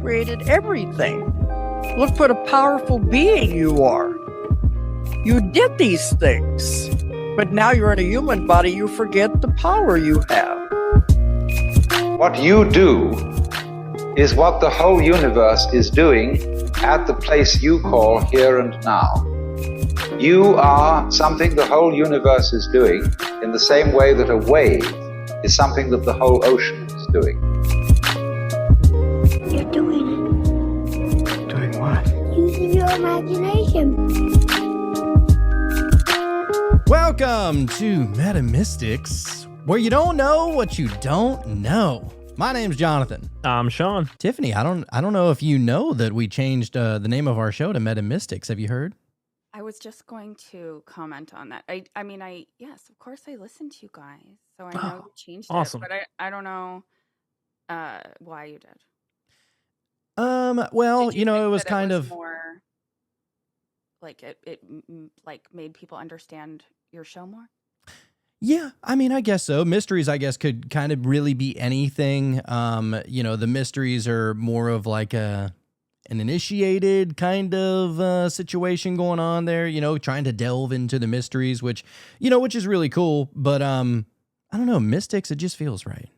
created everything. Look what a powerful being you are. You did these things, but now you're in a human body, you forget the power you have. What you do is what the whole universe is doing at the place you call here and now. You are something the whole universe is doing in the same way that a wave is something that the whole ocean is doing. You're doing it. Doing what? Using your imagination. Welcome to Metamystics, where you don't know what you don't know. My name's Jonathan. I'm Sean. Tiffany, I don't know if you know that we changed the name of our show to Metamystics. Have you heard? I was just going to comment on that. Yes, of course I listen to you guys, so I know you changed awesome. it, but I don't know why you did. Well, Did you it think was that kind was of more like it like made people understand your show more? Yeah, I mean, I guess so. Mysteries, I guess, could kind of really be anything. The mysteries are more of like an initiated kind of situation going on there, trying to delve into the mysteries, which is really cool. But I don't know, mystics, it just feels right,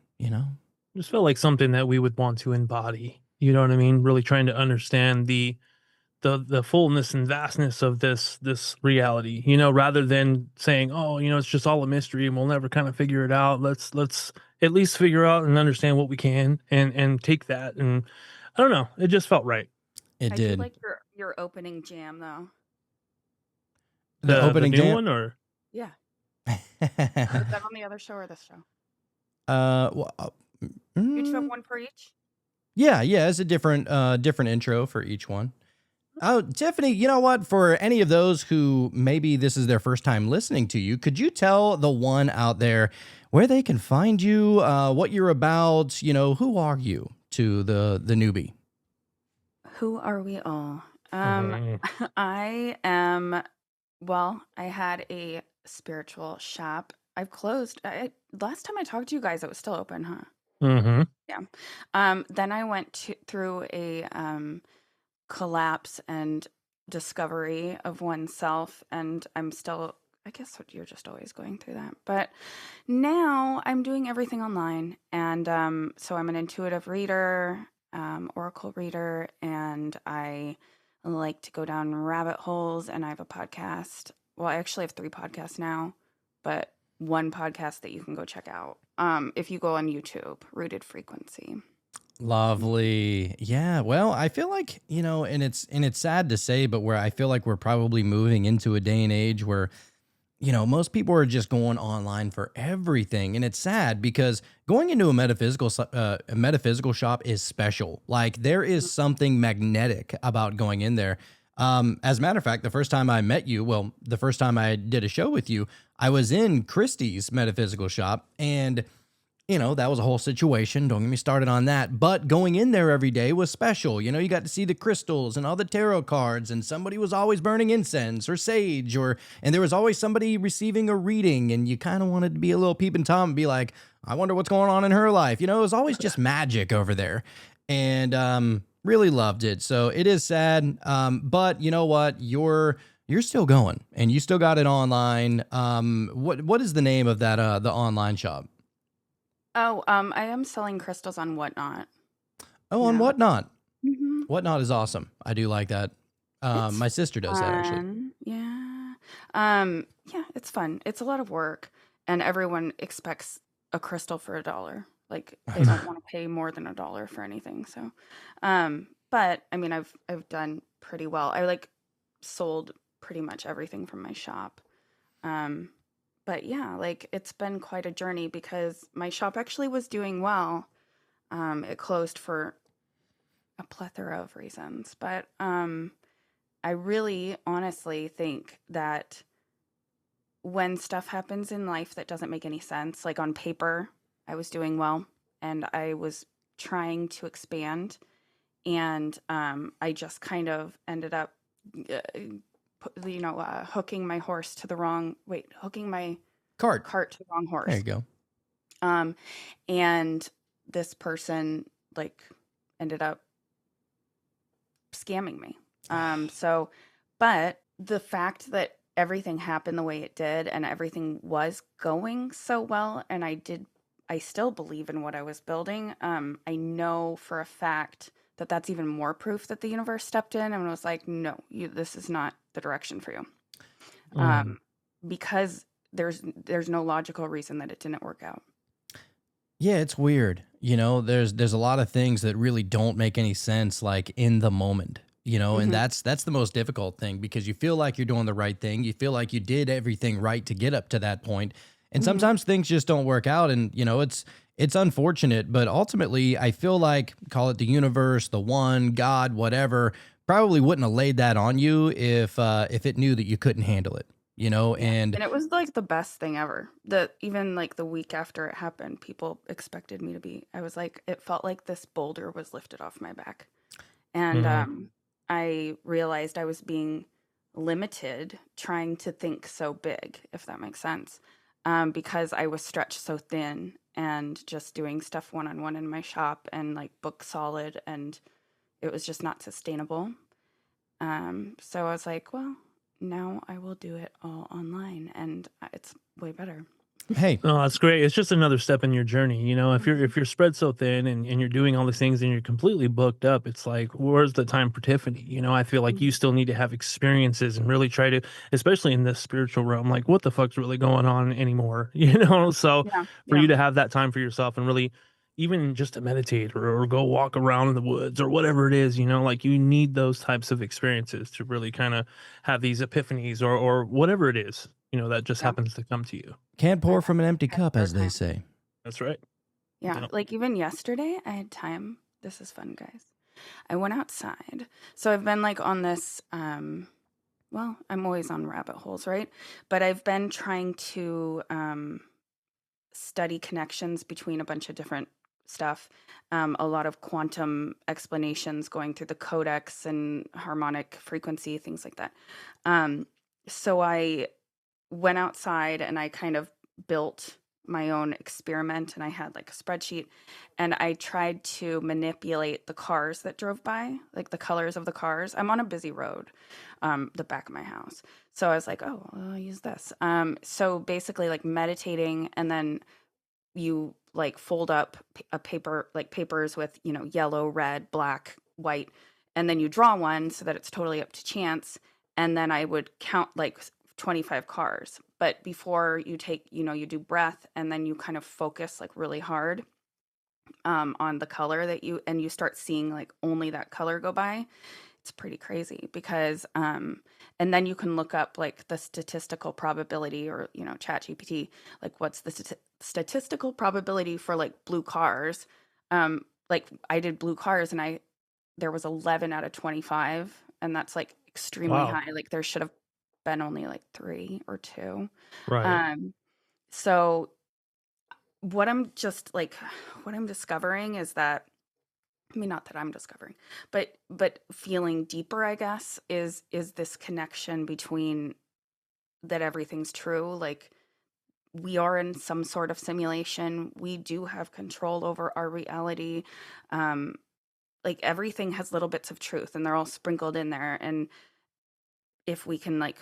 Just felt like something that we would want to embody. You know what I mean? Really trying to understand the fullness and vastness of this reality, rather than saying, oh, it's just all a mystery and we'll never kind of figure it out. Let's at least figure out and understand what we can and take that. And I don't know, it just felt right. It I did. do like your opening jam though. The opening new jam? one, or Yeah. Is that on the other show or this show? You each have one per each? Yeah, it's a different intro for each one. Oh, Tiffany, you know what? For any of those who maybe this is their first time listening to you, could you tell the one out there where they can find you, what you're about, who are you to the newbie? Who are we all? I am, well, I had a spiritual shop. I've closed. Last time I talked to you guys, it was still open, huh? Mm-hmm. Yeah. Then I went through a collapse and discovery of oneself, and I'm still, I guess you're just always going through that. But now I'm doing everything online, and so I'm an intuitive reader, oracle reader, and I like to go down rabbit holes, and I have a podcast. Well, I actually have 3 podcasts now, but one podcast that you can go check out if you go on YouTube, Rooted Frequency. Lovely. Yeah. Well, I feel like, and it's sad to say, but where I feel like we're probably moving into a day and age where, most people are just going online for everything. And it's sad because going into a metaphysical shop is special. Like there is something magnetic about going in there. As a matter of fact, the first time I met you, the first time I did a show with you, I was in Christie's metaphysical shop, and that was a whole situation. Don't get me started on that. But going in there every day was special. You got to see the crystals and all the tarot cards, and somebody was always burning incense or sage, and there was always somebody receiving a reading, and you kind of wanted to be a little peeping Tom and be like, I wonder what's going on in her life. It was always just magic over there. And really loved it. So it is sad. But you know what? You're still going, and you still got it online. What is the name of that the online shop? Oh, I am selling crystals on Whatnot. Oh, on Whatnot. Mm-hmm. Whatnot is awesome. I do like that. My sister does that actually. Yeah. Yeah, it's fun. It's a lot of work, and everyone expects a crystal for $1. Like they don't want to pay more than $1 for anything. So, but I mean, I've done pretty well. I sold pretty much everything from my shop. But yeah, it's been quite a journey because my shop actually was doing well. It closed for a plethora of reasons, but I really honestly think that when stuff happens in life that doesn't make any sense, like on paper, I was doing well and I was trying to expand, and I just kind of ended up hooking my horse to the wrong, hooking my cart to the wrong horse. There you go. And this person ended up scamming me. So, but the fact that everything happened the way it did and everything was going so well, and I still believe in what I was building. I know for a fact that that's even more proof that the universe stepped in and was like, no, this is not the direction for you. Because there's no logical reason that it didn't work out. Yeah, it's weird. You know, there's a lot of things that really don't make any sense like in the moment. You know, and Mhm. that's the most difficult thing because you feel like you're doing the right thing. You feel like you did everything right to get up to that point. And Mhm. sometimes things just don't work out and you know, it's unfortunate, but ultimately I feel like call it the universe, the one, God, whatever, probably wouldn't have laid that on you if it knew that you couldn't handle it, you know, Yeah. and And it was like the best thing ever. Even like the week after it happened, people expected me to be. I was like, it felt like this boulder was lifted off my back. And I realized I was being limited trying to think so big, if that makes sense, because I was stretched so thin and just doing stuff one on one in my shop and like book solid, and it was just not sustainable. So I was like, well, now I will do it all online, and it's way better. hey, Oh, that's great. It's just another step in your journey. You know, if you're spread so thin and you're doing all these things and you're completely booked up, it's like, where's the time for Tiffany? You know, I feel like you Mhm. still need to have experiences and really try to, especially in this spiritual realm, like what the fuck's really going on anymore? You know, so Yeah, for yeah, you to have that time for yourself and really even just to meditate or go walk around in the woods or whatever it is, you know, like you need those types of experiences to really kind of have these epiphanies or whatever it is, you know, that just yeah. happens to come to you. can't I pour from an empty had a cup hard as they time. say. That's right. Yeah, Yep. like even yesterday, I had time. This is fun, guys. I went outside. So I've been like on this well, I'm always on rabbit holes, right? But I've been trying to study connections between a bunch of different stuff. A lot of quantum explanations going through the codex and harmonic frequency, things like that. Um, so I went outside and I kind of built my own experiment, and I had like a spreadsheet, and I tried to manipulate the cars that drove by, like the colors of the cars. I'm on a busy road, the back of my house. So I was like, oh, well, I'll use this. So basically like meditating, and then you like fold up a paper, like papers with, yellow, red, black, white, and then you draw one so that it's totally up to chance. And then I would count like 25 cars. But before you take, you do breath, and then you kind of focus like really hard on the color and you start seeing like only that color go by. It's pretty crazy because and then you can look up like the statistical probability, or chat gpt, like what's the statistical probability for like blue cars. Like I did blue cars, and there was 11 out of 25, and that's like extremely Wow. high. Like there should have been only like 3 or 2. Right. So what I'm just like what I'm discovering is that, I mean, not that I'm discovering, but feeling deeper, I guess, is this connection between that everything's true. Like we are in some sort of simulation. We do have control over our reality. Um, like everything has little bits of truth, and they're all sprinkled in there. And if we can like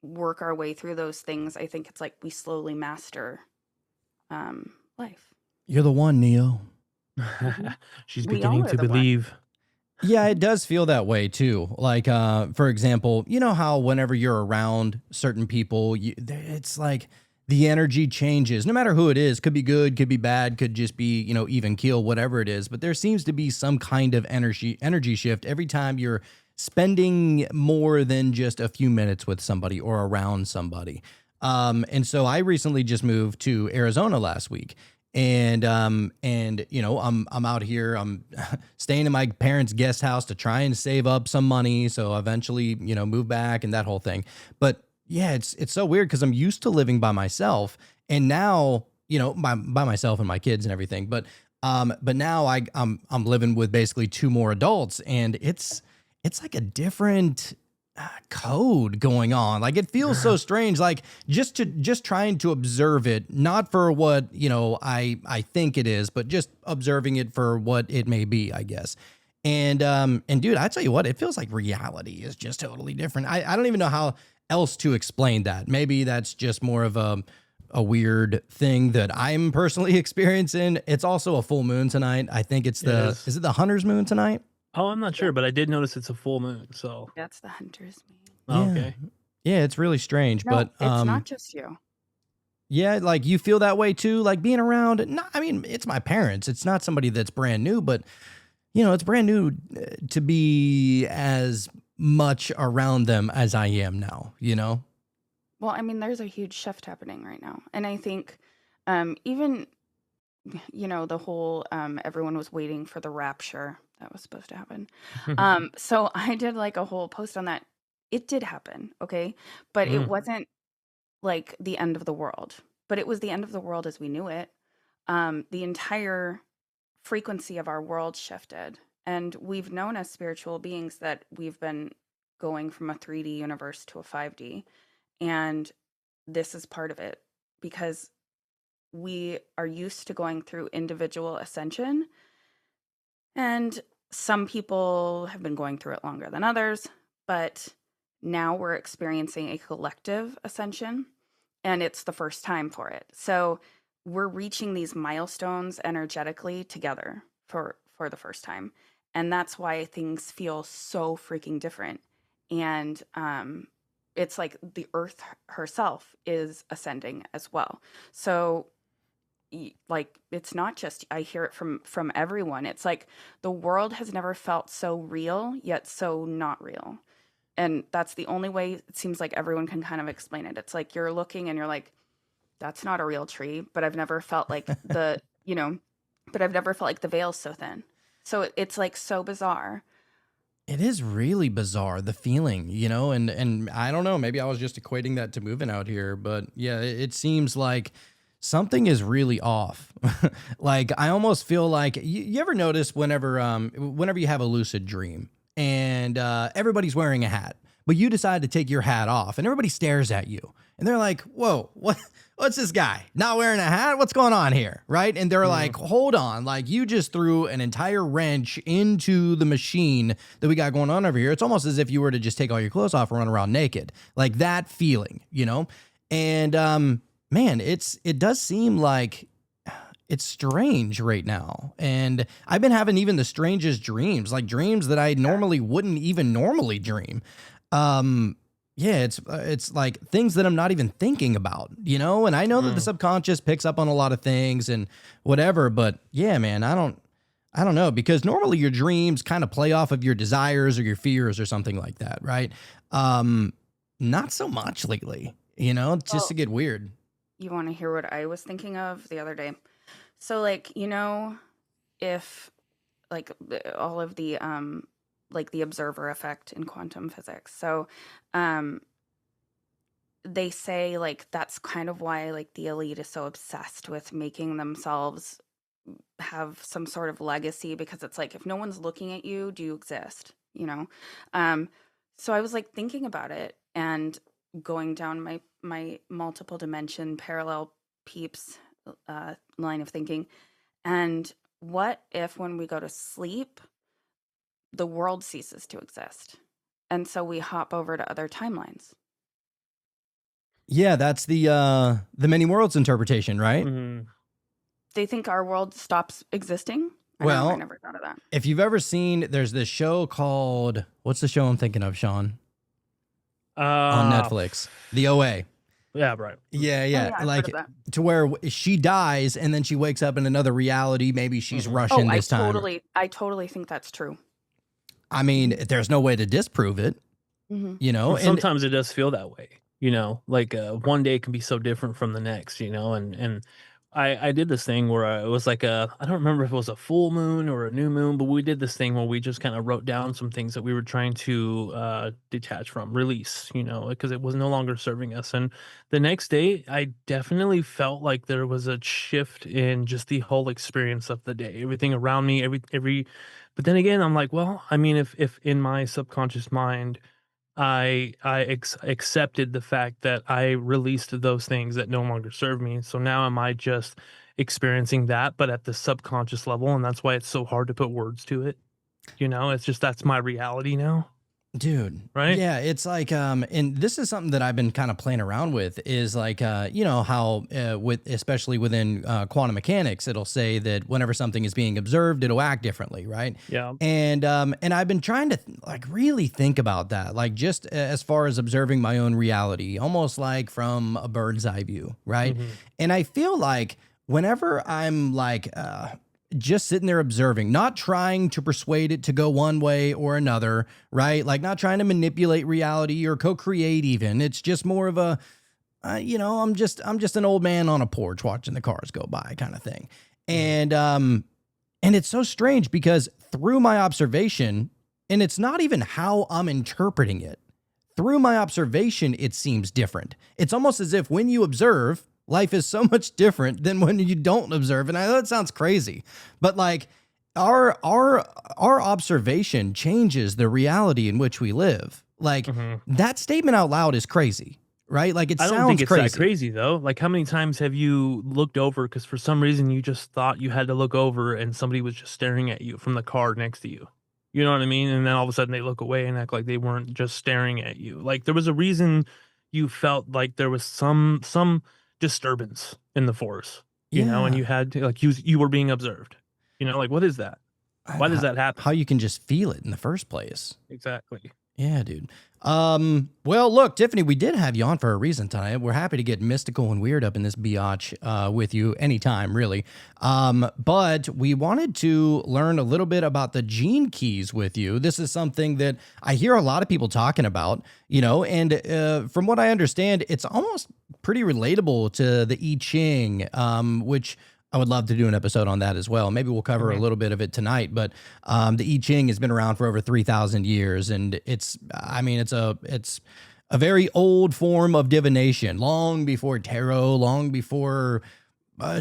work our way through those things, I think it's like we slowly master life. You're the one, Neo. Mhm. She's We all beginning are to the one. believe. Yeah, it does feel that way too. Like, for example, you know how whenever you're around certain people, it's like the energy changes. No matter who it is, could be good, could be bad, could just be even keel, whatever it is. But there seems to be some kind of energy shift every time you're spending more than just a few minutes with somebody or around somebody. And so I recently just moved to Arizona last week. And I'm out here, I'm staying in my parents' guest house to try and save up some money so eventually move back and that whole thing. But yeah, it's so weird because I'm used to living by myself, and now by myself and my kids and everything. But now I'm living with basically 2 more adults, and it's like a different code going on. Like it feels so strange. Like just trying to observe it, not for what I think it is, but just observing it for what it may be, I guess. And dude, I tell you what, it feels like reality is just totally different. I don't even know how else to explain that. Maybe that's just more of a weird thing that I'm personally experiencing. It's also a full moon tonight. I think it's is it the Hunter's moon tonight? Oh, I'm not sure, but I did notice it's a full moon. So, That's the hunter's moon. oh, Yeah. okay. Yeah, it's really strange, No, but it's not just you. yeah, like you feel that way too, like being around. No, I mean, it's my parents. It's not somebody that's brand new, but it's brand new to be as much around them as I am now, Well, I mean, there's a huge shift happening right now. And I think even, the whole everyone was waiting for the rapture that was supposed to happen. So I did like a whole post on that. It did happen, okay? But it Mm. wasn't like the end of the world, but it was the end of the world as we knew it. The entire frequency of our world shifted. And we've known as spiritual beings that we've been going from a 3D universe to a 5D. And this is part of it because we are used to going through individual ascension. And some people have been going through it longer than others, but now we're experiencing a collective ascension, and it's the first time for it. So we're reaching these milestones energetically together for the first time. And that's why things feel so freaking different. And it's like the earth herself is ascending as well. So like it's not just I hear it from everyone. It's like the world has never felt so real yet so not real. And that's the only way it seems like everyone can kind of explain it. It's like you're looking and you're like, that's not a real tree, but I've never felt like but I've never felt like the veil's so thin. So it's like so bizarre. It is really bizarre, the feeling, and I don't know, maybe I was just equating that to moving out here, but yeah, it seems like something is really off. Like I almost feel like you ever notice whenever you have a lucid dream and everybody's wearing a hat, but you decide to take your hat off and everybody stares at you and they're like, "Whoa, what's this guy not wearing a hat? What's going on here?" Right? And they're like, "Hold on, like you just threw an entire wrench into the machine that we got going on over here." It's almost as if you were to just take all your clothes off and run around naked. Like that feeling. And man, it does seem like it's strange right now. And I've been having even the strangest dreams, like dreams that I normally wouldn't even normally dream. Yeah, it's like things that I'm not even thinking about, and I know that the subconscious picks up on a lot of things and whatever, but yeah, man, I don't know, because normally your dreams kind of play off of your desires or your fears or something like that, right? Not so much lately, it's just to get weird. You want to hear what I was thinking of the other day? So like, if like all of the like the observer effect in quantum physics. So they say like that's kind of why like the elite is so obsessed with making themselves have some sort of legacy, because it's like if no one's looking at you, do you exist? So I was like thinking about it and going down my multiple dimension parallel peeps line of thinking. And what if when we go to sleep, the world ceases to exist? And so we hop over to other timelines. Yeah, that's the many worlds interpretation, right? Mhm. They think our world stops existing. I don't know, I never thought of that. If you've ever seen, there's this show called, what's the show I'm thinking of, Sean? On Netflix, The OA. Yeah, right. Yeah, yeah, I've heard like of that. to where she dies and then she wakes up in another reality. Maybe she's Russian this time. I totally think that's true. I mean, there's no way to disprove it, Mhm. Well, and sometimes it does feel that way, like one day can be so different from the next, and I did this thing where it was like I don't remember if it was a full moon or a new moon, but we did this thing where we just kind of wrote down some things that we were trying to detach from, release, because it was no longer serving us. And the next day, I definitely felt like there was a shift in just the whole experience of the day, everything around me, every. But then again, I'm like, well, I mean, if in my subconscious mind I accepted the fact that I released those things that no longer serve me. So now am I just experiencing that, but at the subconscious level, and that's why it's so hard to put words to it. It's just that's my reality now, Dude, right? yeah, it's like and this is something that I've been kind of playing around with is like how with especially within quantum mechanics it'll say that whenever something is being observed it'll act differently, right? Yeah. And I've been trying to like really think about that, like just as far as observing my own reality, almost like from a bird's eye view, right? Hmm. And I feel like whenever I'm like just sitting there observing, not trying to persuade it to go one way or another, right? Like not trying to manipulate reality or co-create even. It's just more of a I'm just an old man on a porch watching the cars go by kind of thing. Hmm. And it's so strange because through my observation, and it's not even how I'm interpreting it. Through my observation, it seems different. It's almost as if when you observe, life is so much different than when you don't observe. And I know it sounds crazy, but like our observation changes the reality in which we live. Like Hmm. that statement out loud is crazy, right? Like it I don't think sounds it's that crazy. crazy though. Like, how many times have you looked over because for some reason you just thought you had to look over and somebody was just staring at you from the car next to you? You know what I mean? And then all of a sudden they look away and act like they weren't just staring at you. Like there was a reason you felt like there was some disturbance in the force, and Yeah. you had to like you were being observed. Like what is that? Why does How, that how happen? you can just feel it in the first place. Exactly. Yeah, dude. Well, look, Tiffany, we did have you on for a reason tonight. We're happy to get mystical and weird up in this biatch with you anytime, really. But we wanted to learn a little bit about the gene keys with you. This is something that I hear a lot of people talking about, and from what I understand, it's almost pretty relatable to the I Ching, which I would love to do an episode on that as well. Maybe we'll cover a Mhm. little bit of it tonight, but the I Ching has been around for over 3,000 years, and it's a very old form of divination, long before tarot, long before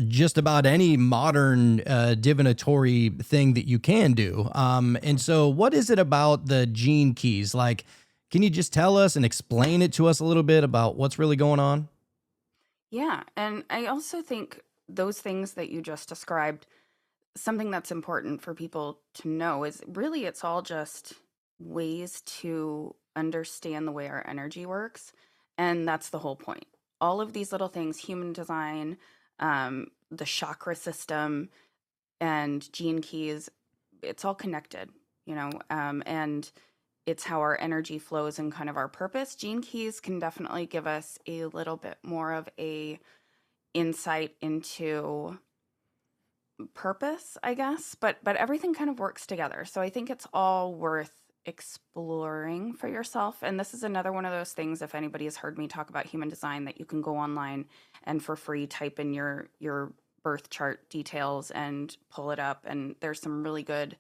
just about any modern divinatory thing that you can do. And so, what is it about the gene keys? Like, can you just tell us and explain it to us a little bit about what's really going on? Yeah, and I also think those things that you just described, something that's important for people to know is really it's all just ways to understand the way our energy works. And that's the whole point. All of these little things, human design, the chakra system, and gene keys, it's all connected, and it's how our energy flows and kind of our purpose. Gene keys can definitely give us a little bit more of a insight into purpose, I guess, but everything kind of works together. So I think it's all worth exploring for yourself. And this is another one of those things, if anybody has heard me talk about human design, that you can go online and for free type in your birth chart details and pull it up. And there's some really good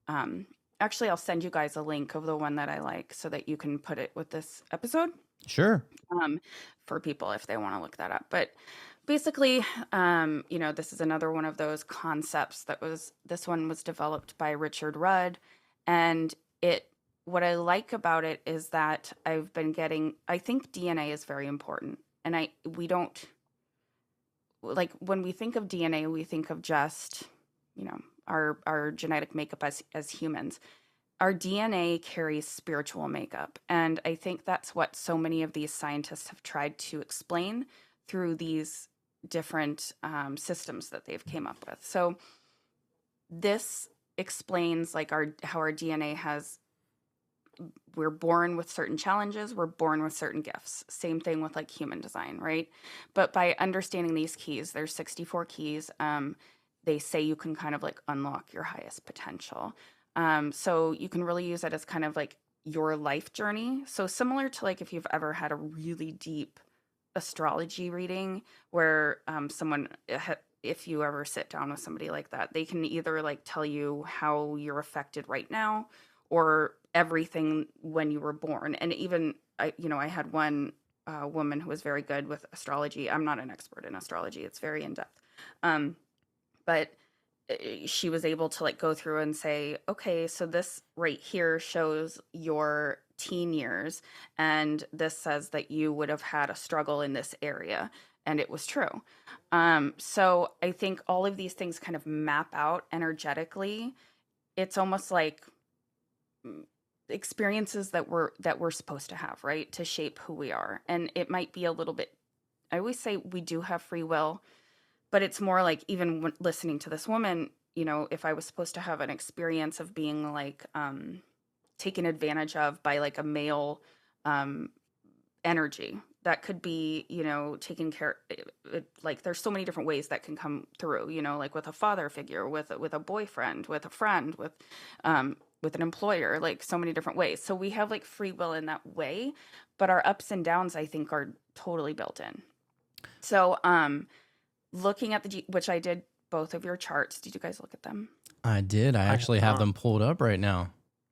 um actually I'll send you guys a link of the one that I like so that you can put it with this episode Sure. um, for people if they want to look that up. But basically, this is another one of those concepts this one was developed by Richard Rudd. And what I like about it is that I think DNA is very important. And we don't, like, when we think of DNA, we think of just, our genetic makeup as humans. Our DNA carries spiritual makeup. And I think that's what so many of these scientists have tried to explain through these different systems that they've came up with. So this explains like how our DNA we're born with certain challenges, we're born with certain gifts. Same thing with like human design, right? But by understanding these keys, there's 64 keys. They say you can kind of like unlock your highest potential. So you can really use it as kind of like your life journey. So similar to like if you've ever had a really deep astrology reading where if you ever sit down with somebody like that, they can either like tell you how you're affected right now or everything when you were born. And even I had one woman who was very good with astrology. I'm not an expert in astrology; it's very in depth. Um, but she was able to like go through and say, okay, so this right here shows your teen years, and this says that you would have had a struggle in this area, and it was true. So I think all of these things kind of map out energetically. It's almost like experiences that we're supposed to have, right? To shape who we are. And it might be a little bit, I always say we do have free will, but it's more like even when listening to this woman, you know, if I was supposed to have an experience of being like taken advantage of by like a male um energy, that could be, you know, taking care, like there's so many different ways that can come through, you know, like with a father figure, with a boyfriend, with a friend, with an employer, like so many different ways. So we have like free will in that way, but our ups and downs I think are totally built in. So looking at which I did both of your charts. Did you guys look at them? I did. I I have actually have not. them pulled up right now.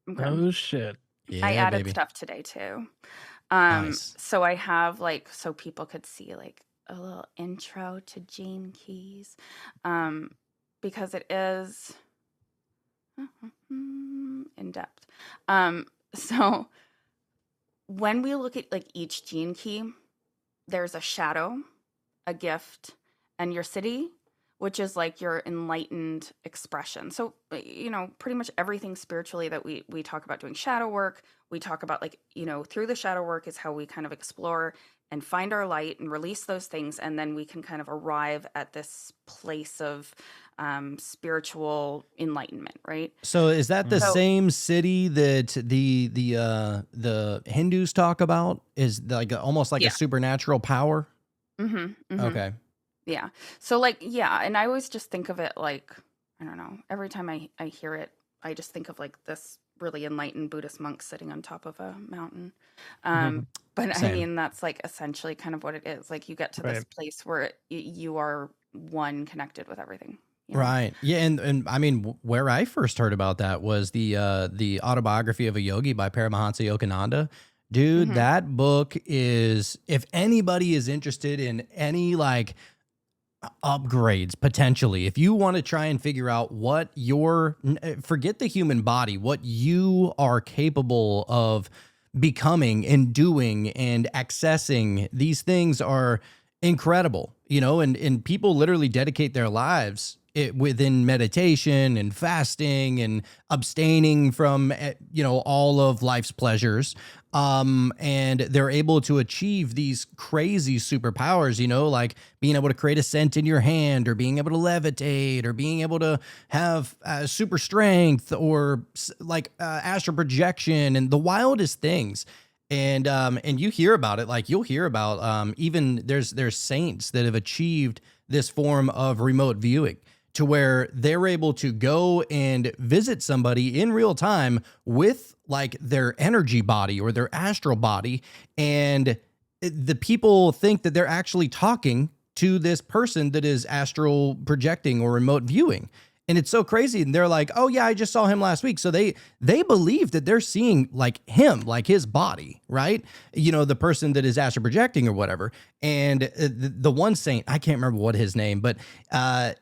Okay. Oh shit. I Yeah, added baby. stuff today too. Nice. So I have like, so people could see like a little intro to Gene Keys, because it is in depth. So when we look at like each gene key, there's a shadow, a gift, and your city, which is like your enlightened expression. So, you know, pretty much everything spiritually that we talk about doing shadow work, we talk about like, you know, through the shadow work is how we kind of explore and find our light and release those things. And then we can kind of arrive at this place of spiritual enlightenment, right? So is that the So, same city that the Hindus talk about? Is like almost like a yeah. supernatural power? Mm-hmm, mm-hmm. Okay. Yeah. So like, yeah, and I always just think of it like, I don't know, every time I hear it, I just think of like this really enlightened Buddhist monk sitting on top of a mountain. But I Same. mean, that's like essentially kind of what it is. Like you get to this Right. place where you are one connected with everything. You know? Right. Yeah, and I mean where I first heard about that was the autobiography of a yogi by Paramahansa Yogananda. Dude, Mm-hmm. that book is, if anybody is interested in any like upgrades potentially, if you want to try and figure out what forget the human body, what you are capable of becoming and doing and accessing, these things are incredible, you know, and people literally dedicate their lives within meditation and fasting and abstaining from you know, all of life's pleasures, and they're able to achieve these crazy superpowers, you know, like being able to create a scent in your hand, or being able to levitate, or being able to have super strength, or like astral projection, and the wildest things. And you hear about it, like you'll hear about even there's saints that have achieved this form of remote viewing, to where they're able to go and visit somebody in real time with like their energy body or their astral body. And the people think that they're actually talking to this person that is astral projecting or remote viewing. And it's so crazy. And they're like, oh yeah, I just saw him last week. So they believe that they're seeing like him, like his body, right? You know, the person that is astral projecting or whatever. And the one saint, I can't remember what his name, but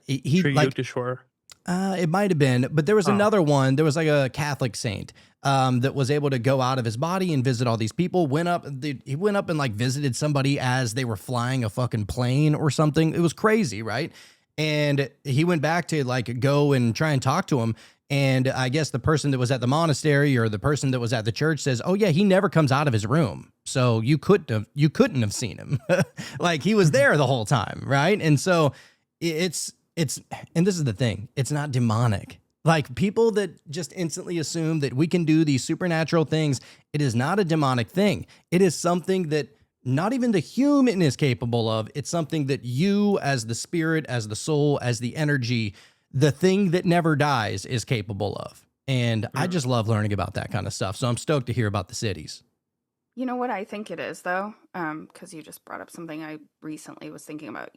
he Sri like Yukteswar. it might have been, but there was another one. There was like a Catholic saint that was able to go out of his body and visit all these people. He went up and like visited somebody as they were flying a fucking plane or something. It was crazy, right? And he went back to like go and try and talk to him. And I guess the person that was at the monastery or the person that was at the church says, "Oh yeah, he never comes out of his room, so you couldn't have seen him. Like he was there the whole time, right?" And so it's and this is the thing, it's not demonic. Like people that just instantly assume that we can do these supernatural things, it is not a demonic thing. It is something that not even the human is capable of. It's something that you, as the spirit, as the soul, as the energy, the thing that never dies, is capable of. And I just love learning about that kind of stuff. So I'm stoked to hear about the cities. You know what I think it is though? Because you just brought up something I recently was thinking about.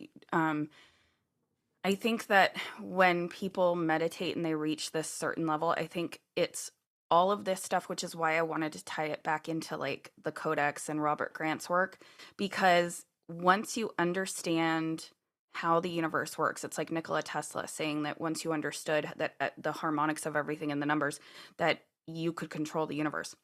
I think that when people meditate and they reach this certain level, I think it's all of this stuff, which is why I wanted to tie it back into like the Codex and Robert Grant's work, because once you understand how the universe works, it's like Nikola Tesla saying that once you understood that the harmonics of everything and the numbers, that you could control the universe.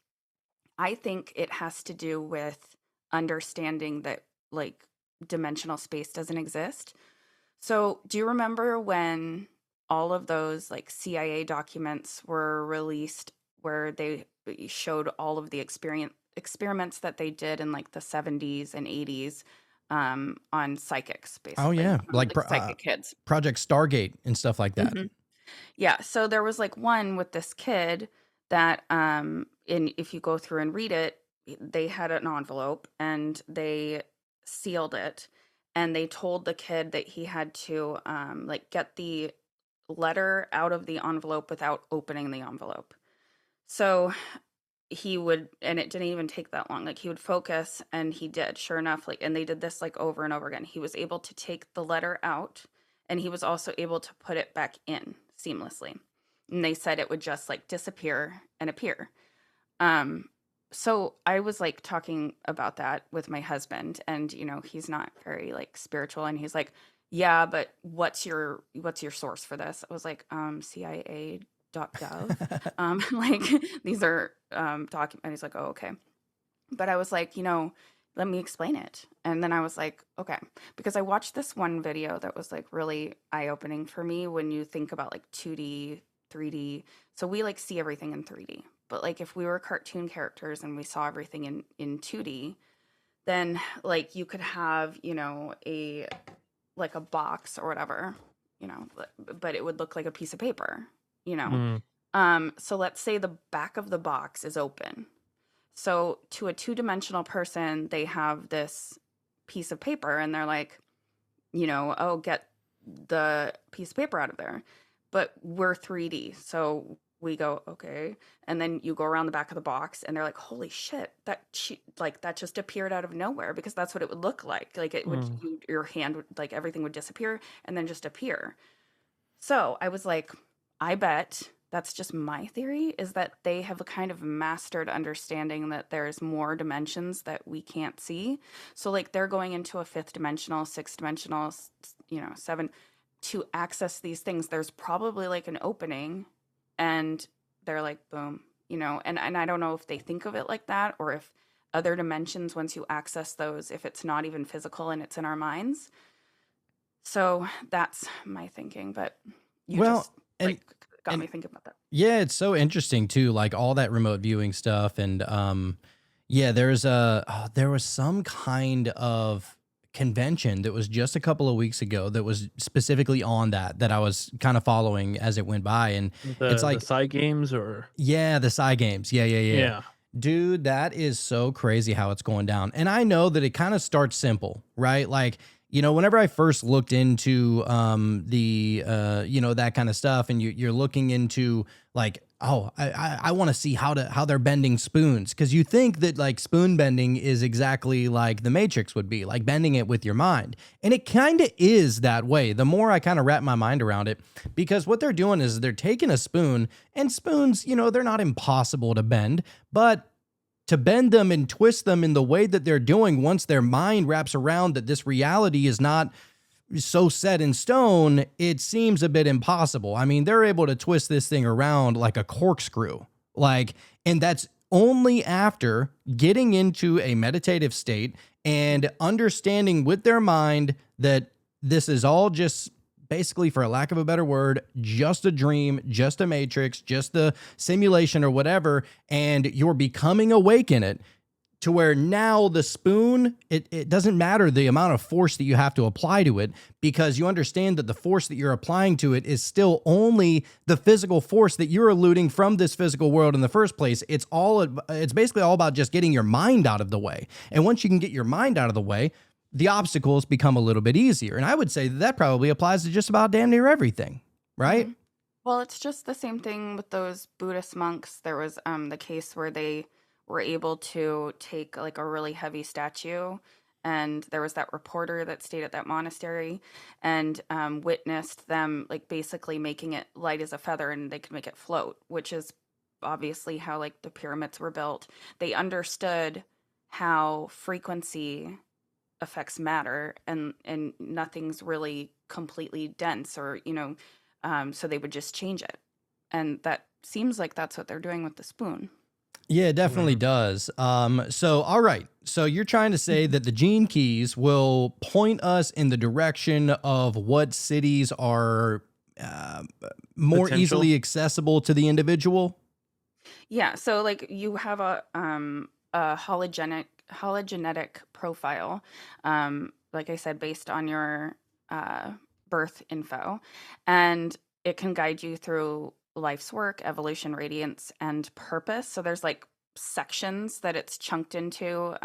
I think it has to do with understanding that like dimensional space doesn't exist. So, do you remember when all of those like CIA documents were released where they showed all of the experiments that they did in like the 70s and 80s on psychics, Oh basically, yeah, like psychic kids. Project Stargate and stuff like that. Yeah, so there was like one with this kid that if you go through and read it, they had an envelope and they sealed it, and they told the kid that he had to like get the letter out of the envelope without opening the envelope. So he would, and it didn't even take that long. Like he would focus, and he did, sure enough, like, and they did this like over and over again. He was able to take the letter out, and he was also able to put it back in seamlessly. And they said it would just like disappear and appear. So I was like talking about that with my husband, and he's not very like spiritual, and he's like, yeah, but what's your source for this? I was like, CIA.gov. Like these are documents. He's like, oh, okay. But I was like, let me explain it. And then I was like, okay, because I watched this one video that was like really eye-opening for me when you think about like 2D, 3D. So we like see everything in 3D. But like if we were cartoon characters and we saw everything in 2D, then like you could have, a like a box or whatever, but it would look like a piece of paper, So let's say the back of the box is open. So to a two-dimensional person, they have this piece of paper and they're like, oh, get the piece of paper out of there. But we're 3D. So we go, okay. And then you go around the back of the box and they're like, holy shit, that just appeared out of nowhere, because that's what it would look like. Like it would, your hand would, like everything would disappear and then just appear. So I was like, I bet that's just my theory, is that they have a kind of mastered understanding that there's more dimensions that we can't see. So like they're going into a 5th dimensional, 6th dimensional, 7 to access these things. There's probably like an opening, and they're like, boom, and I don't know if they think of it like that, or if other dimensions, once you access those, if it's not even physical and it's in our minds. So that's my thinking, but you just got me thinking about that. Yeah, it's so interesting too, like all that remote viewing stuff. And yeah, there was some kind of convention that was just a couple of weeks ago that was specifically on that I was kind of following as it went by. And it's like the side games, or the side games. Yeah. Dude, that is so crazy how it's going down. And I know that it kind of starts simple, right? Like, whenever I first looked into that kind of stuff, and you're looking into like, oh, I want to see how they're bending spoons, because you think that like spoon bending is exactly like the Matrix would be, like bending it with your mind. And it kind of is that way, the more I kind of wrap my mind around it, because what they're doing is they're taking a spoon, and spoons, they're not impossible to bend, but to bend them and twist them in the way that they're doing, once their mind wraps around that this reality is not so set in stone, it seems a bit impossible. I mean, they're able to twist this thing around like a corkscrew, and that's only after getting into a meditative state and understanding with their mind that this is all just basically, for a lack of a better word, just a dream, just a matrix, just the simulation or whatever, and you're becoming awake in it, to where now the spoon, it doesn't matter the amount of force that you have to apply to it, because you understand that the force that you're applying to it is still only the physical force that you're eluding from this physical world in the first place. It's basically all about just getting your mind out of the way. And once you can get your mind out of the way, the obstacles become a little bit easier. And I would say that probably applies to just about damn near everything, right? Mm-hmm. Well, it's just the same thing with those Buddhist monks. There was the case where they were able to take like a really heavy statue, and there was that reporter that stayed at that monastery and witnessed them like basically making it light as a feather, and they could make it float, which is obviously how like the pyramids were built. They understood how frequency affects matter, and nothing's really completely dense, or so they would just change it, and that seems like that's what they're doing with the spoon. Yeah, it definitely does. So all right, so you're trying to say that the gene keys will point us in the direction of what cities are more Potential. easily accessible to the individual? Yeah, so like you have a hologenetic profile, like I said, based on your uh, birth info, and it can guide you through life's work, evolution, radiance, and purpose. So there's like sections that it's chunked into,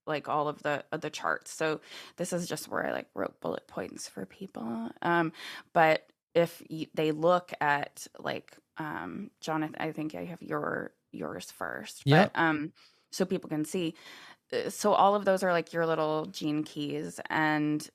like all of the charts. So this is just where I like wrote bullet points for people. But if they look at like Jonathan, I think I have yours first, but Yep. so people can see. So all of those are like your little gene keys, and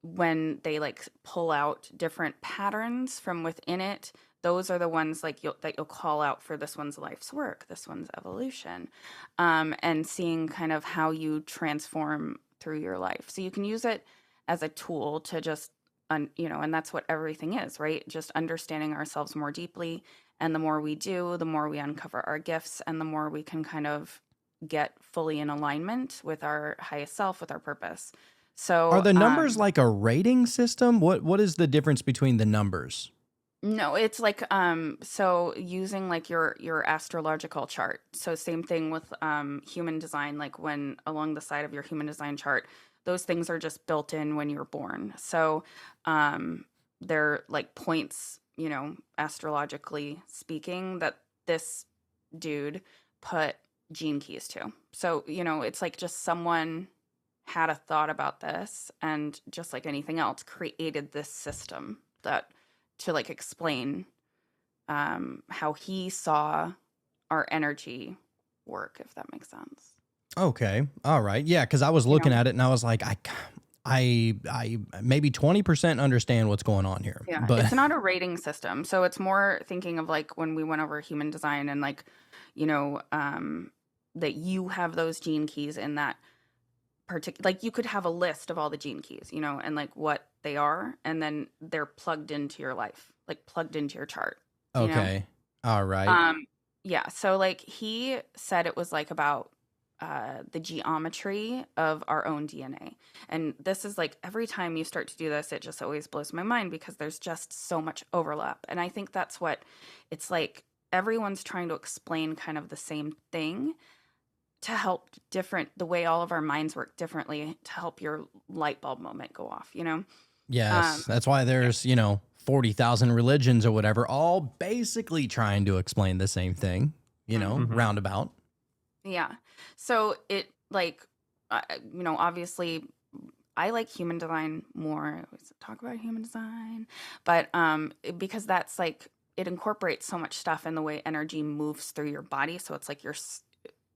when they like pull out different patterns from within it, those are the ones like you'll call out for this one's life's work, this one's evolution, and seeing kind of how you transform through your life. So you can use it as a tool to just, and that's what everything is, right? Just understanding ourselves more deeply, and the more we do, the more we uncover our gifts, and the more we can kind of get fully in alignment with our highest self, with our purpose. Are So, the numbers like a rating system? What is the difference between the numbers? no, it's like so using like your astrological chart. So same thing with human design, like when along the side of your human design chart, those things are just built in when you're born. So they're like points, astrologically speaking, that this dude put gene keys to. So, it's like just someone had a thought about this, and just like anything else, created this system that to like explain how he saw our energy work, if that makes sense. Okay. All right. Yeah, because I was You looking know? at it and I was like, I maybe 20% understand what's going on here, Yeah, but it's not a rating system. So it's more thinking of like when we went over human design, and like, that you have those gene keys in that particular, like you could have a list of all the gene keys, and like what they are, and then they're plugged into your life, like plugged into your chart, you know? okay. All right. Um, yeah, so like he said it was like about the geometry of our own DNA. And this is like every time you start to do this, it just always blows my mind because there's just so much overlap. And I think that's what it's like everyone's trying to explain kind of the same thing to help the way all of our minds work differently to help your light bulb moment go off, you know? Yes. Um, That's why yeah. there's, 40,000 religions or whatever, all basically trying to explain the same thing, Mhm. roundabout. Yeah. So it like, obviously I like human design more. I always talk about human design, but because that's like it incorporates so much stuff in the way energy moves through your body. So it's like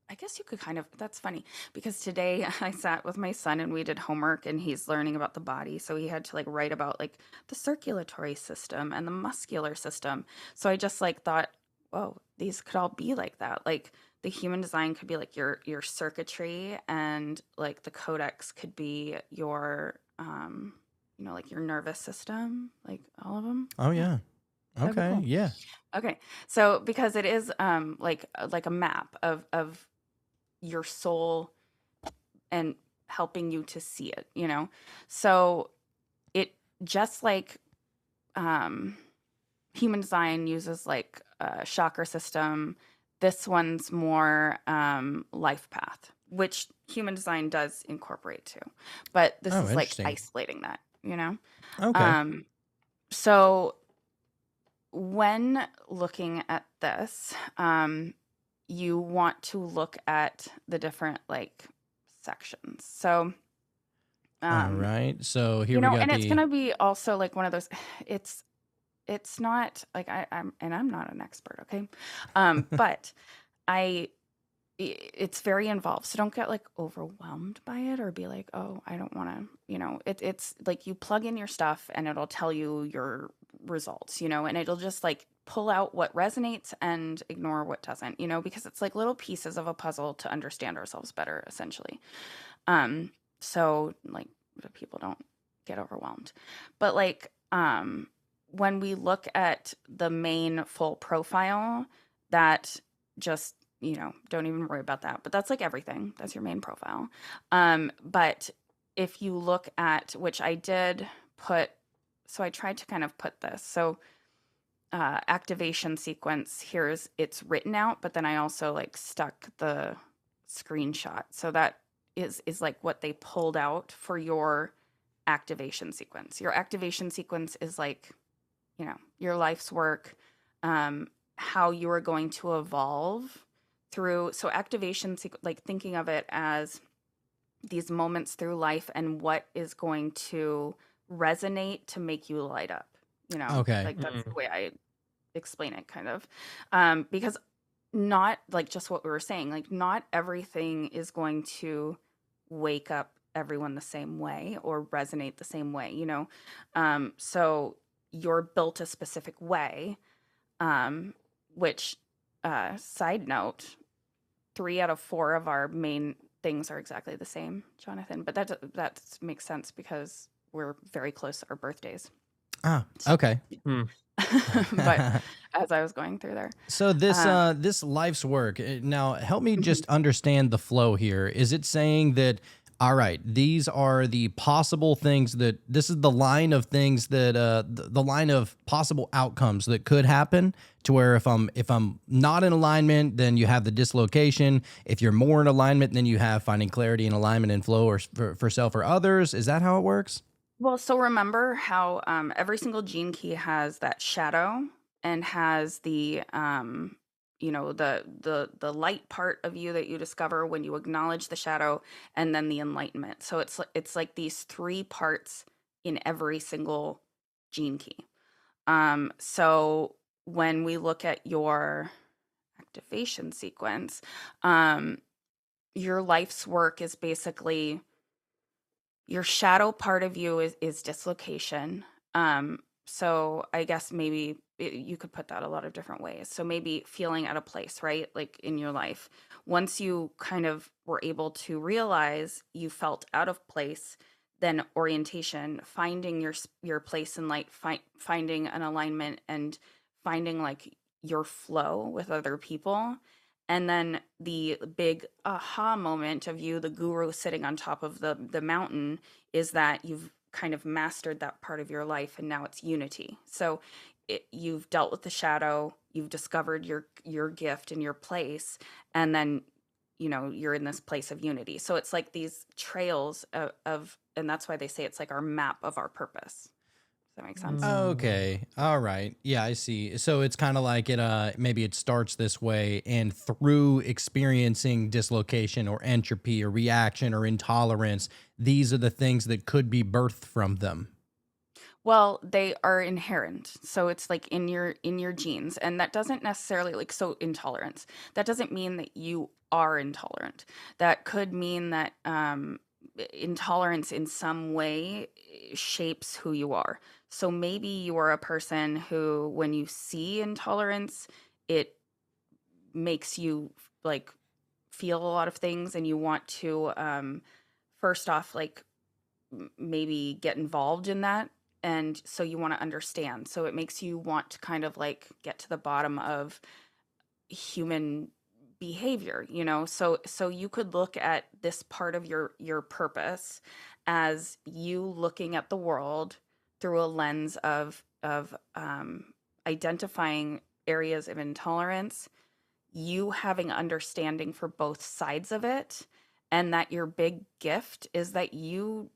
I guess you could kind of, that's funny because today I sat with my son and we did homework, and he's learning about the body. So he had to like write about like the circulatory system and the muscular system. So I just like thought, whoa, these could all be like that. Like the human design could be like your circuitry, and like the codex could be your, like your nervous system, like all of them. Oh, Yeah, yeah. that'd be Okay. cool. Yeah. Okay. So because it is like a map of your soul and helping you to see it. So it just like um human design uses like a chakra system. This one's more life path, which human design does incorporate too. But this Oh, is like interesting. isolating that. Okay. Um so when looking at this, you want to look at the different like sections. So, All um, right. So here we got and it's the, gonna be also like one of those. It's not like I'm not an expert, okay, but I it's very involved, so don't get like overwhelmed by it or be like, oh, I don't want to, it's like you plug in your stuff and it'll tell you your results, and it'll just like pull out what resonates and ignore what doesn't, because it's like little pieces of a puzzle to understand ourselves better, essentially. So like people don't get overwhelmed, but like when we look at the main full profile, that just, don't even worry about that. But that's like everything. That's your main profile. But if you look at, which I did put, so I tried to kind of put this. So activation sequence. It's written out, but then I also like stuck the screenshot. So that is like what they pulled out for your activation sequence. Your activation sequence is like, your life's work, how you are going to evolve through. So activation, like thinking of it as these moments through life and what is going to resonate to make you light up. Okay. Like that's the way I explain it, kind of, because not like just what we were saying, like not everything is going to wake up everyone the same way or resonate the same way, so you're built a specific way, which side note, 3 out of 4 of our main things are exactly the same, Jonathan, but that makes sense because we're very close to our birthdays. Okay. But as I was going through there, So this life's work, now help me just understand the flow here. Is it saying that, all right, these are the possible things that this is the line of things that the line of possible outcomes that could happen, to where if I'm not in alignment, then you have the dislocation. If you're more in alignment, then you have finding clarity and alignment and flow, or for self or others. Is that how it works? well, so remember how every single gene key has that shadow and has the the light part of you that you discover when you acknowledge the shadow, and then the enlightenment. So it's like these 3 parts in every single gene key. So when we look at your activation sequence, your life's work is basically your shadow part of you is dislocation. So I guess maybe you could put that a lot of different ways. So maybe feeling out of place, right? Like in your life, once you kind of were able to realize you felt out of place, then orientation, finding your place in light, finding an alignment, and finding like your flow with other people. And then the big aha moment of you, the guru sitting on top of the mountain, is that you've kind of mastered that part of your life, and now it's unity. So you've dealt with the shadow, you've discovered your gift and your place, and then you're in this place of unity. So it's like these trails of and that's why they say it's like our map of our purpose. Does that make sense? Okay. All right. Yeah, I see. So it's kind of like maybe it starts this way, and through experiencing dislocation or entropy or reaction or intolerance, these are the things that could be birthed from them. Well, they are inherent. So it's like in your genes, and that doesn't necessarily, like, so intolerance. That doesn't mean that you are intolerant. That could mean that intolerance in some way shapes who you are. So maybe you are a person who, when you see intolerance, it makes you like feel a lot of things, and you want to first off, like, maybe get involved in that, and so you want to understand, so it makes you want to kind of like get to the bottom of human behavior, so you could look at this part of your purpose as you looking at the world through a lens of identifying areas of intolerance, you having understanding for both sides of it, and that your big gift is that you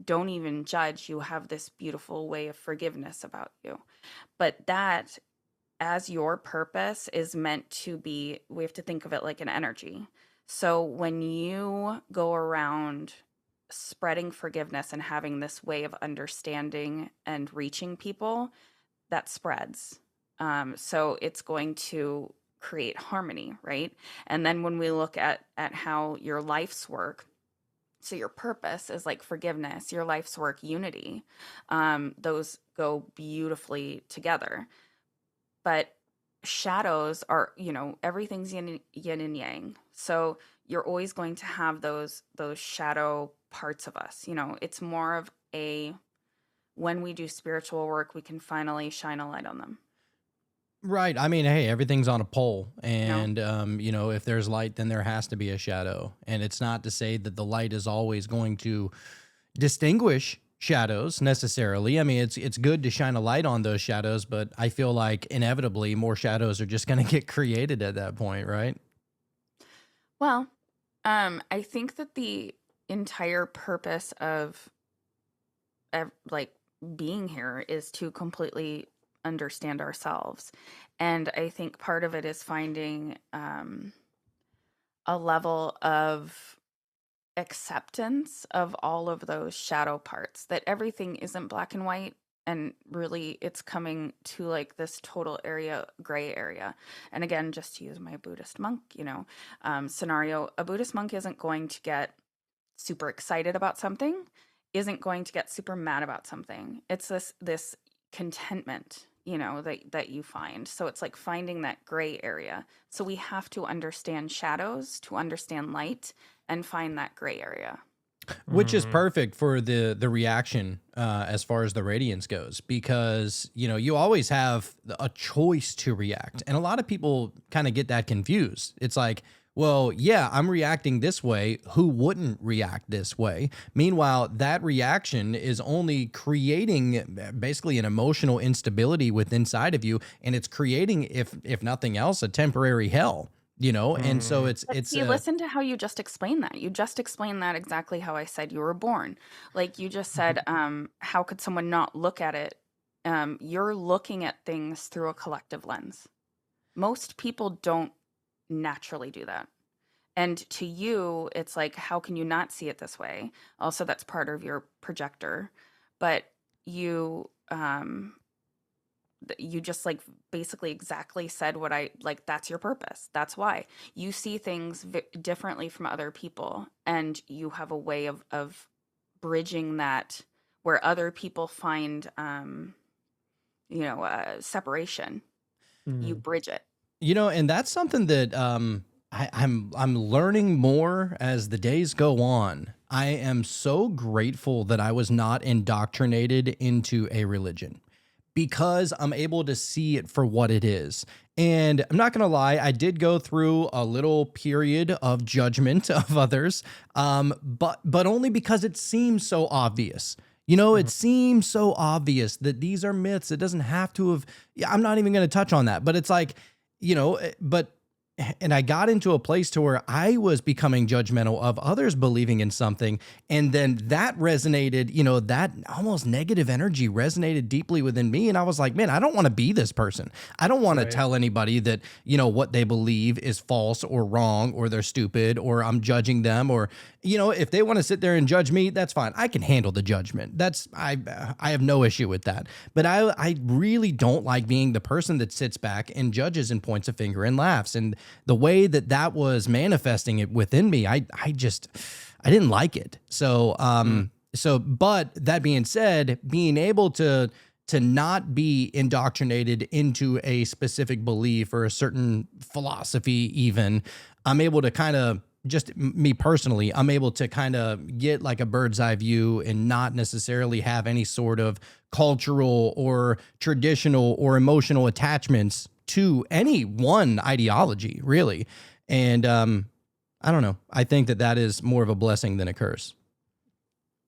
don't even judge. You have this beautiful way of forgiveness about you. But that, as your purpose, is meant to be, we have to think of it like an energy. So when you go around spreading forgiveness and having this way of understanding and reaching people, that spreads. So it's going to create harmony, right? And then when we look at how your life's work, so your purpose is like forgiveness, your life's work, unity. Those go beautifully together. But shadows are, everything's yin and yang. So you're always going to have those shadow parts of us. It's more of when we do spiritual work, we can finally shine a light on them. Right. I mean, hey, everything's on a pole, and if there's light, then there has to be a shadow. And it's not to say that the light is always going to distinguish shadows necessarily. I mean, it's good to shine a light on those shadows, but I feel like inevitably more shadows are just going to get created at that point, right? Well, I think that the entire purpose of like being here is to completely understand ourselves. And I think part of it is finding a level of acceptance of all of those shadow parts, that everything isn't black and white. And really, it's coming to like this total gray area. And again, just to use my Buddhist monk, scenario, a Buddhist monk isn't going to get super excited about something, isn't going to get super mad about something. It's this contentment, that you find. So it's like finding that gray area. So we have to understand shadows to understand light and find that gray area. Which is perfect for the reaction as far as the radiance goes, because you always have a choice to react, and a lot of people kind of get that confused. It's like, well, yeah, I'm reacting this way. Who wouldn't react this way? Meanwhile, that reaction is only creating basically an emotional instability within inside of you, and it's creating, if nothing else, a temporary hell. And so it's you listen to how you just explained that. You just explained that exactly how I said you were born. Like you just said, how could someone not look at it? You're looking at things through a collective lens. Most people don't naturally do that. And to you, it's like, how can you not see it this way? Also, that's part of your projector. But you just like basically exactly said what I like. That's your purpose. That's why you see things differently from other people, and you have a way of bridging that where other people find separation. You bridge it. And that's something that I'm learning more as the days go on. I am so grateful that I was not indoctrinated into a religion, because I'm able to see it for what it is. And I'm not going to lie, I did go through a little period of judgment of others, but only because it seems so obvious. It seems so obvious that these are myths. It doesn't have to have, I'm not even going to touch on that, but it's like, and I got into a place to where I was becoming judgmental of others believing in something. And then that resonated, that almost negative energy resonated deeply within me. And I was like, man, I don't want to be this person. I don't want to tell anybody that, what they believe is false or wrong, or they're stupid, or I'm judging them, or, if they want to sit there and judge me, that's fine. I can handle the judgment. I have no issue with that. But I really don't like being the person that sits back and judges and points a finger and laughs. And the way that was manifesting it within me, I didn't like it. So, but that being said, being able to not be indoctrinated into a specific belief or a certain philosophy, even, I'm able to kind of, just me personally, I'm able to kind of get like a bird's eye view and not necessarily have any sort of cultural or traditional or emotional attachments to any one ideology, really. And I don't know. I think that is more of a blessing than a curse.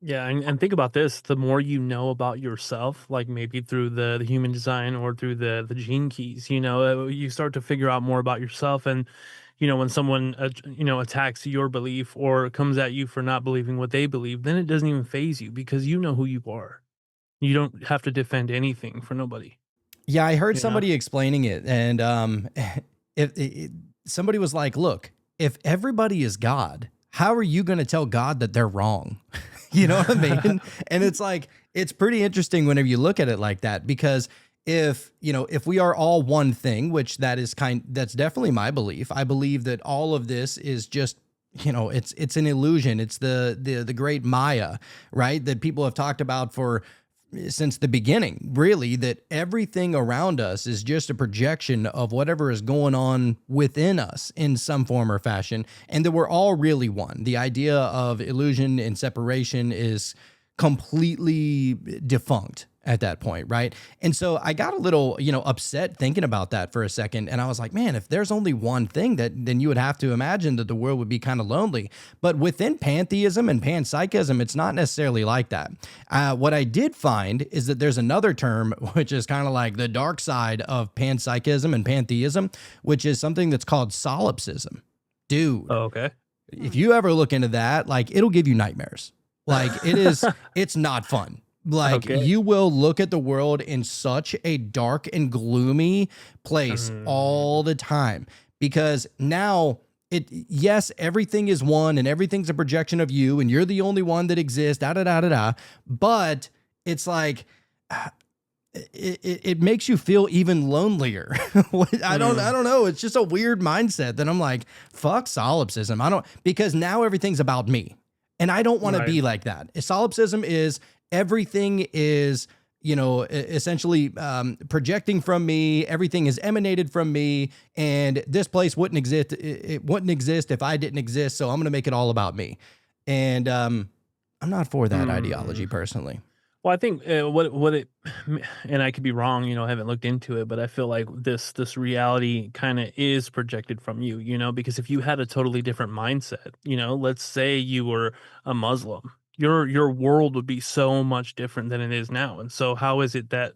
Yeah, and think about this: the more you know about yourself, like maybe through the human design or through the gene keys, you start to figure out more about yourself. And when someone attacks your belief or comes at you for not believing what they believe, then it doesn't even phase you, because you know who you are. You don't have to defend anything for nobody. Yeah, I heard somebody explaining it, and if somebody was like, "Look, if everybody is God, how are you going to tell God that they're wrong?" You know what I mean? And it's like, it's pretty interesting whenever you look at it like that, because if we are all one thing, which that's definitely my belief. I believe that all of this is just, it's an illusion. It's the great Maya, right? That people have talked about since the beginning, really, that everything around us is just a projection of whatever is going on within us in some form or fashion, and that we're all really one. The idea of illusion and separation is completely defunct at that point, right? And so I got a little, upset thinking about that for a second. And I was like, man, if there's only one thing, then you would have to imagine that the world would be kind of lonely. But within pantheism and panpsychism, it's not necessarily like that. What I did find is that there's another term, which is kind of like the dark side of panpsychism and pantheism, which is something that's called solipsism. Dude. Oh, okay. If you ever look into that, like, it'll give you nightmares. Like, it's not fun. Like, Okay. you will look at the world in such a dark and gloomy place all the time, because now yes, everything is one and everything's a projection of you and you're the only one that exists, but it's like, it makes you feel even lonelier. I don't know. It's just a weird mindset that I'm like, fuck solipsism. Because now everything's about me. And I don't want to be like that. Solipsism is everything is, essentially projecting from me. Everything is emanated from me. And this place wouldn't exist. It wouldn't exist if I didn't exist. So I'm going to make it all about me. And I'm not for that ideology personally. Well, I think what it, and I could be wrong, I haven't looked into it, but I feel like this reality kind of is projected from you, because if you had a totally different mindset, let's say you were a Muslim, your world would be so much different than it is now. And so how is it that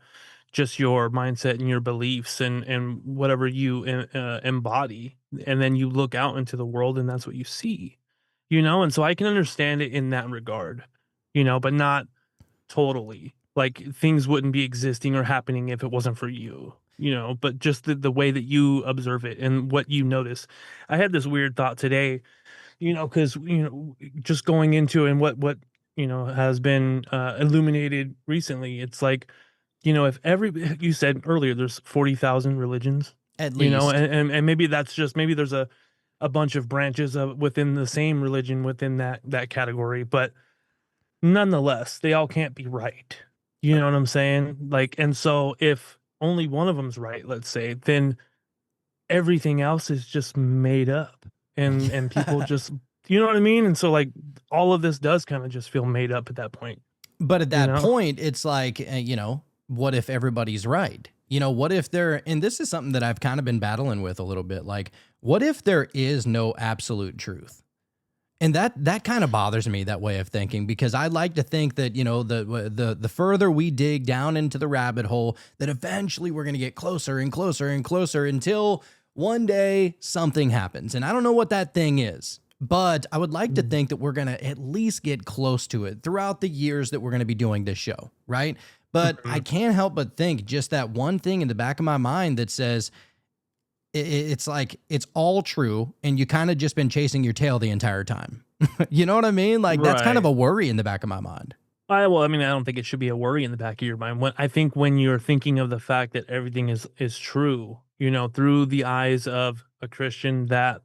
just your mindset and your beliefs and whatever you embody, and then you look out into the world and that's what you see, and so I can understand it in that regard, but not totally. Like, things wouldn't be existing or happening if it wasn't for you, but just the way that you observe it and what you notice. I had this weird thought today, because, just going into and what has been illuminated recently. It's like, if you said earlier, there's 40,000 religions, At least. and maybe that's just, maybe there's a bunch of branches within the same religion within that category, but nonetheless, they all can't be right. You know what I'm saying? Like, and so if only one of them's right, let's say, then everything else is just made up, and people just, you know what I mean? And so, like, all of this does kind of just feel made up at that point. But at that point, it's like, what if everybody's right? What if and this is something that I've kind of been battling with a little bit. Like, what if there is no absolute truth? And that kind of bothers me, that way of thinking, because I like to think that, the further we dig down into the rabbit hole, that eventually we're going to get closer and closer and closer until one day something happens. And I don't know what that thing is, but I would like to think that we're going to at least get close to it throughout the years that we're going to be doing this show, right? But I can't help but think just that one thing in the back of my mind that says, it's like, it's all true, and you kind of just been chasing your tail the entire time. You know what I mean? Like, that's kind of a worry in the back of my mind. I don't think it should be a worry in the back of your mind. I think when you're thinking of the fact that everything is true, through the eyes of a Christian, that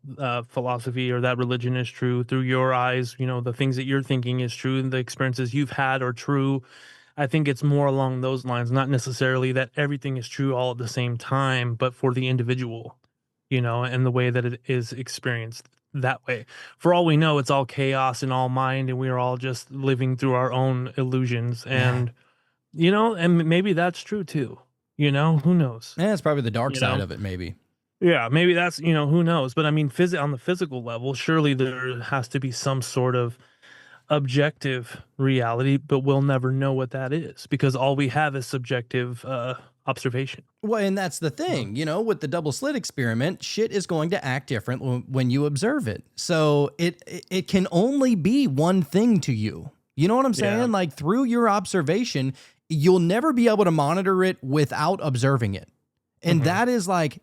philosophy or that religion is true. Through your eyes, the things that you're thinking is true, and the experiences you've had are true. I think it's more along those lines, not necessarily that everything is true all at the same time, but for the individual, and the way that it is experienced that way. For all we know, it's all chaos and all mind, and we're all just living through our own illusions. And, and maybe that's true too. Who knows? Yeah, it's probably the dark side of it, maybe. Yeah, maybe that's, who knows? But I mean, on the physical level, surely there has to be some sort of objective reality, but we'll never know what that is, because all we have is subjective observation. Well, and that's the thing, with the double slit experiment, shit is going to act different when you observe it. So it can only be one thing to you. You know what I'm saying? Yeah. Like, through your observation, you'll never be able to monitor it without observing it. And that is like,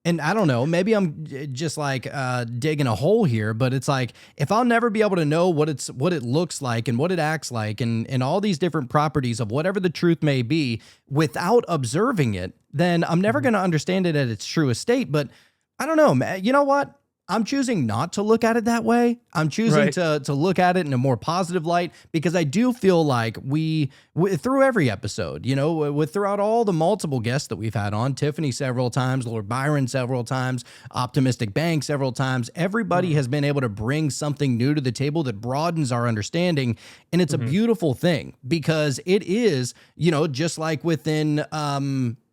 and I don't know, maybe I'm just like digging a hole here, but it's like, if I'll never be able to know what it looks like and what it acts like and all these different properties of whatever the truth may be without observing it, then I'm never going to understand it at its truest state. But I don't know, man. You know what? I'm choosing not to look at it that way. I'm choosing Right. to look at it in a more positive light, because I do feel like we through every episode, you know, with throughout all the multiple guests that we've had on, Tiffany several times, Lord Byron several times, Optimistic Bank several times, everybody has been able to bring something new to the table that broadens our understanding. And it's a beautiful thing, because it is, you know, just like within,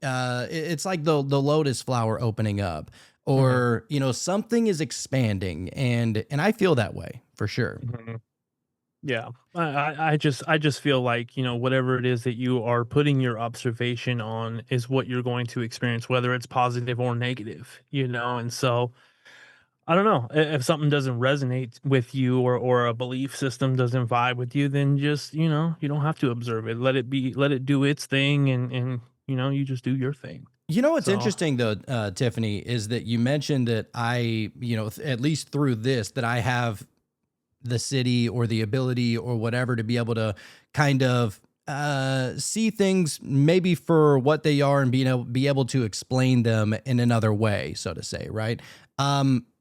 it's like the lotus flower opening up, or you know, something is expanding, and I feel that way for sure. Yeah, I just feel like, you know, whatever it is that you are putting your observation on is what you're going to experience, whether it's positive or negative, you know. And so I don't know, if something doesn't resonate with you, or a belief system doesn't vibe with you, then just, you know, you don't have to observe it. Let it be, let it do its thing, and you know, you just do your thing. You know what's So interesting though, Tiffany, is that you mentioned that I, you know, at least through this, that I have the city or the ability or whatever to be able to kind of see things maybe for what they are, and be able to explain them in another way, so to say, right?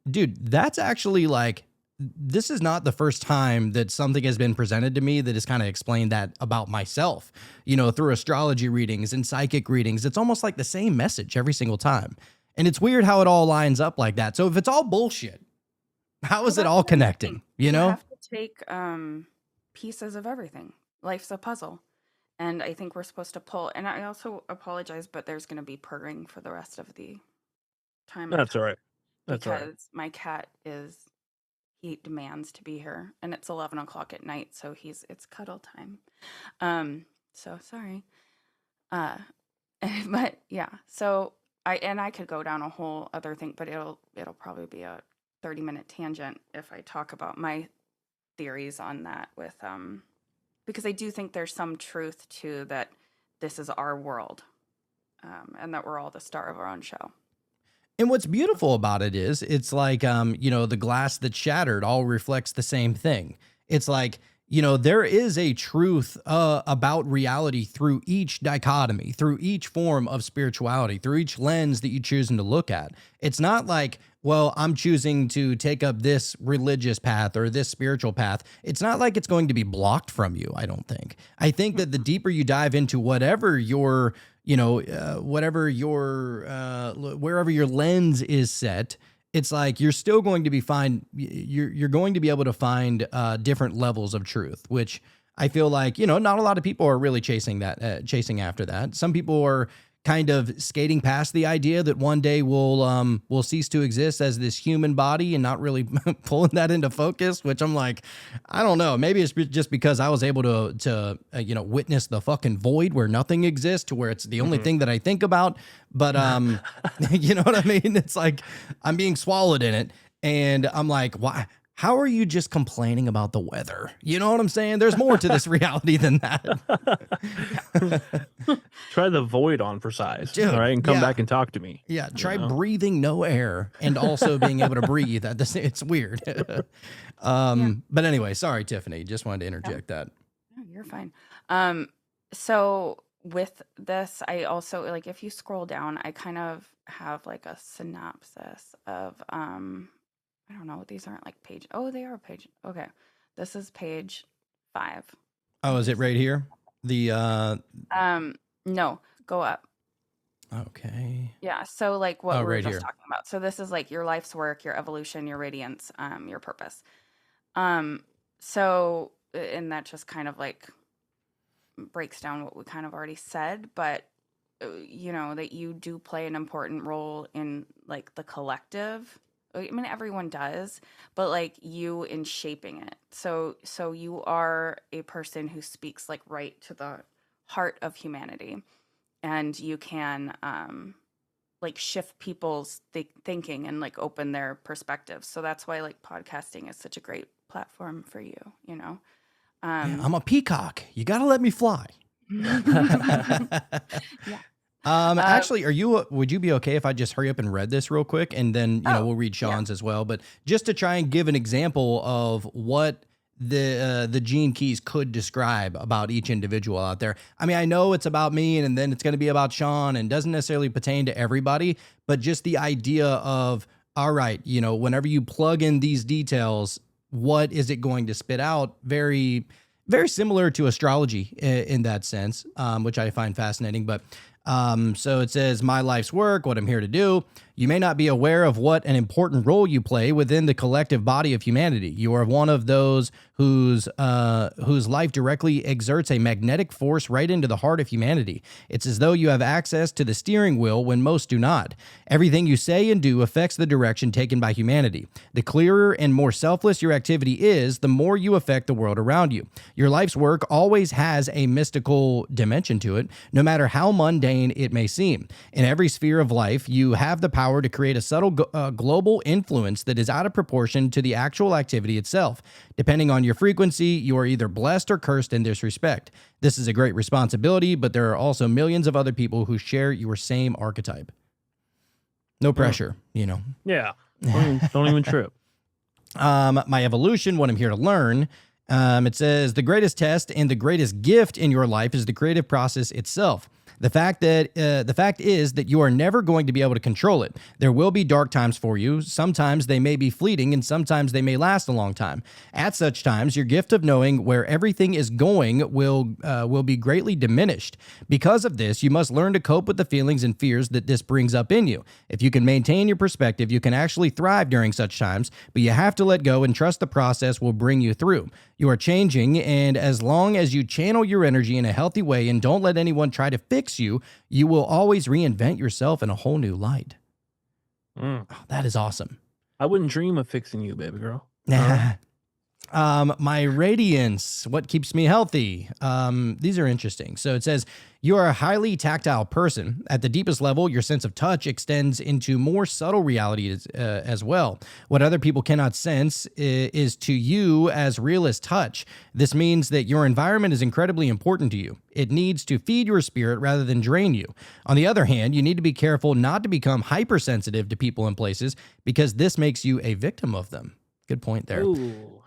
Dude, that's actually like, this is not the first time that something has been presented to me that has kind of explained that about myself, you know, through astrology readings and psychic readings. It's almost like the same message every single time. And it's weird how it all lines up like that. So if it's all bullshit, how is it all connecting? You know? have to take pieces of everything. Life's a puzzle. And I think we're supposed to pull. And I also apologize, but there's going to be purring for the rest of the time. that's all right. That's all right. Because my cat he demands to be here, and it's 11 o'clock at night, so it's cuddle time. So sorry. But yeah, so I could go down a whole other thing, but it'll probably be a 30-minute tangent if I talk about my theories on that with because I do think there's some truth to that. This is our world, and that we're all the star of our own show. And what's beautiful about it is, it's like, you know, the glass that's shattered all reflects the same thing. It's like, you know, there is a truth about reality through each dichotomy, through each form of spirituality, through each lens that you're choosing to look at. It's not like, well, I'm choosing to take up this religious path or this spiritual path. It's not like it's going to be blocked from you, I don't think. I think that the deeper you dive into whatever your, you know, whatever your, wherever your lens is set, it's like you're still going to be you're going to be able to find different levels of truth, which I feel like, you know, not a lot of people are really chasing after that. Some people are kind of skating past the idea that one day we'll cease to exist as this human body, and not really pulling that into focus, which I'm like, I don't know. Maybe it's just because I was able to you know, witness the fucking void where nothing exists, to where it's the only thing that I think about. But you know what I mean? It's like I'm being swallowed in it, and I'm like, why? How are you just complaining about the weather? You know what I'm saying? There's more to this reality than that. Try the void on for size, Dude, all right, and come yeah. back and talk to me. Yeah, try You know? breathing no air and also being able to breathe. It's weird. But anyway, sorry, Tiffany. Just wanted to interject that. No, you're fine. So with this, I also, like, if you scroll down, I kind of have like a synopsis of I don't know, these aren't like page. Oh, they are page. Okay. This is page 5. Oh, is it right here? The No, go up. okay. Yeah. So like what we were right just here. talking about. So this is like your life's work, your evolution, your radiance, your purpose. So and that just kind of like breaks down what we kind of already said, but you know, that you do play an important role in like the collective. I mean, everyone does, but like you in shaping it. So you are a person who speaks like right to the heart of humanity, and you can like shift people's thinking and like open their perspectives. So that's why like podcasting is such a great platform for you, you know. Yeah, I'm a peacock. You got to let me fly. Yeah. Actually, would you be okay if I just hurry up and read this real quick, and then, you know, we'll read Sean's as well, but just to try and give an example of what the gene keys could describe about each individual out there. I mean, I know it's about me, and then it's going to be about Sean, and doesn't necessarily pertain to everybody, but just the idea of all right, whenever you plug in these details, what is it going to spit out? Very, very similar to astrology in that sense, which I find fascinating. But so it says, my life's work, what I'm here to do. You may not be aware of what an important role you play within the collective body of humanity. You are one of those whose life directly exerts a magnetic force right into the heart of humanity. It's as though you have access to the steering wheel when most do not. Everything you say and do affects the direction taken by humanity. The clearer and more selfless your activity is, the more you affect the world around you. Your life's work always has a mystical dimension to it, no matter how mundane it may seem. In every sphere of life, you have the power to create a subtle global influence that is out of proportion to the actual activity itself. Depending on your frequency, you are either blessed or cursed in this respect. This is a great responsibility, but there are also millions of other people who share your same archetype. No pressure, Yeah. Don't even trip. My evolution, what I'm here to learn. It says the greatest test and the greatest gift in your life is the creative process itself. The fact is that you are never going to be able to control it. There will be dark times for you. Sometimes they may be fleeting, and sometimes they may last a long time. At such times, your gift of knowing where everything is going will be greatly diminished. Because of this, you must learn to cope with the feelings and fears that this brings up in you. If you can maintain your perspective, you can actually thrive during such times, but you have to let go and trust the process will bring you through. You are changing, and as long as you channel your energy in a healthy way and don't let anyone try to fix you, you will always reinvent yourself in a whole new light. Oh, that is awesome. I wouldn't dream of fixing you, baby girl. My radiance, what keeps me healthy? These are interesting. So it says, you are a highly tactile person. At the deepest level, your sense of touch extends into more subtle realities as well. What other people cannot sense is to you as real as touch. This means that your environment is incredibly important to you. It needs to feed your spirit rather than drain you. On the other hand, you need to be careful not to become hypersensitive to people and places, because this makes you a victim of them. Good point there.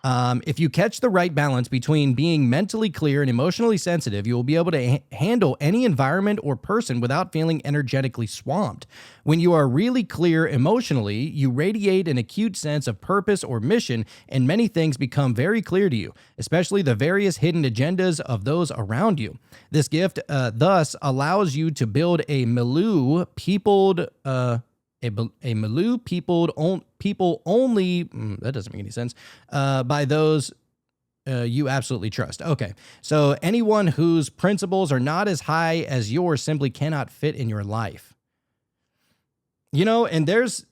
If you catch the right balance between being mentally clear and emotionally sensitive, you will be able to handle any environment or person without feeling energetically swamped. When you are really clear emotionally, you radiate an acute sense of purpose or mission, and many things become very clear to you, especially the various hidden agendas of those around you. This gift thus allows you to build a milieu peopled people only, that doesn't make any sense, by those you absolutely trust. Okay, so anyone whose principles are not as high as yours simply cannot fit in your life. And there's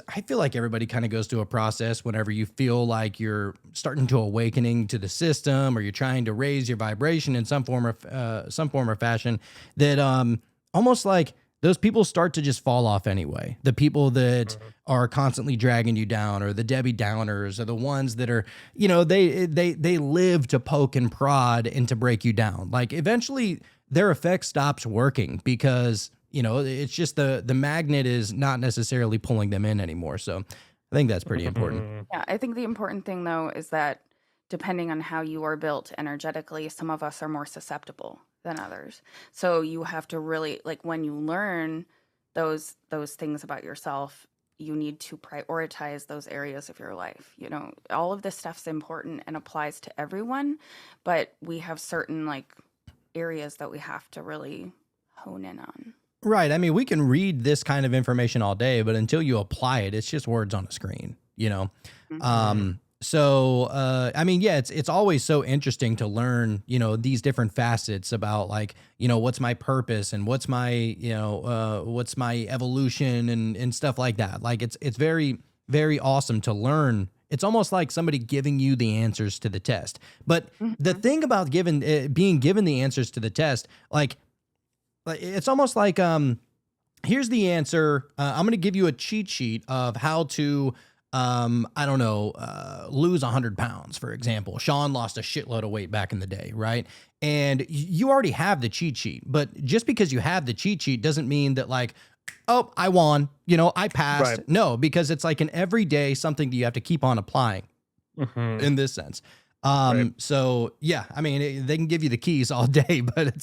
I feel like everybody kind of goes through a process whenever you feel like you're starting to awakening to the system, or you're trying to raise your vibration in some form or fashion, that almost like those people start to just fall off anyway. The people that are constantly dragging you down, or the Debbie Downers, or the ones that are, they live to poke and prod and to break you down. Like, eventually their effect stops working, because, it's just the magnet is not necessarily pulling them in anymore. So I think that's pretty important. Yeah, I think the important thing, though, is that depending on how you are built energetically, some of us are more susceptible than others. So you have to really, like, when you learn those things about yourself, you need to prioritize those areas of your life. All of this stuff's important and applies to everyone, but we have certain areas that we have to really hone in on. Right. I mean, we can read this kind of information all day, but until you apply it, it's just words on a screen, So, I mean, yeah, it's always so interesting to learn, these different facets about, what's my purpose, and what's my evolution, and stuff like that. Like, it's very, very awesome to learn. It's almost like somebody giving you the answers to the test. But the thing about being given the answers to the test, it's almost like, here's the answer. I'm going to give you a cheat sheet of how to, lose 100 pounds, for example. Sean lost a shitload of weight back in the day, right? And you already have the cheat sheet, but just because you have the cheat sheet doesn't mean that oh, I won, I passed. Right. No, because it's like an everyday something that you have to keep on applying in this sense. Right. So yeah, I mean, they can give you the keys all day, but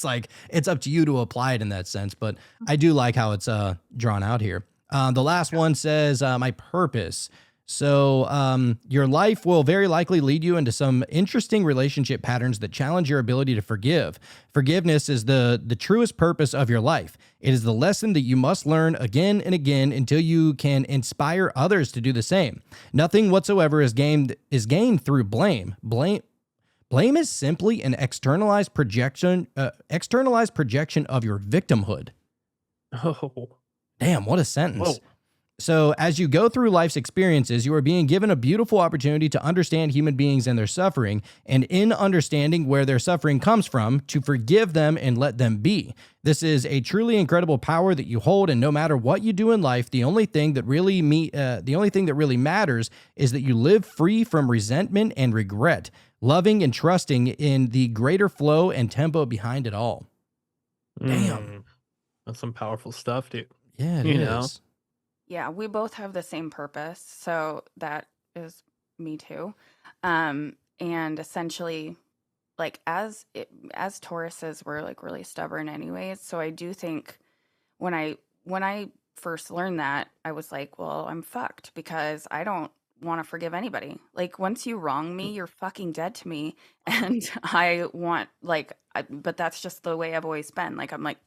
it's up to you to apply it in that sense. But I do like how it's drawn out here. The last one says, my purpose. So, your life will very likely lead you into some interesting relationship patterns that challenge your ability to forgive. Forgiveness is the truest purpose of your life. It is the lesson that you must learn again and again until you can inspire others to do the same. Nothing whatsoever is gained through blame. Blame is simply an externalized projection of your victimhood. Oh, Damn, what a sentence. whoa. So, as you go through life's experiences, you are being given a beautiful opportunity to understand human beings and their suffering, and in understanding where their suffering comes from, to forgive them and let them be. This is a truly incredible power that you hold, and no matter what you do in life, the only thing that really matters is that you live free from resentment and regret, loving and trusting in the greater flow and tempo behind it all. Damn. Mm, that's some powerful stuff, dude. Yeah, it You is. know? Yeah, we both have the same purpose, so that is me too. And essentially, like as Tauruses, we're like really stubborn anyways. So I do think when I first learned that, I was like, well, I'm fucked because I don't want to forgive anybody. Like once you wrong me, you're fucking dead to me, and but that's just the way I've always been. Like I'm like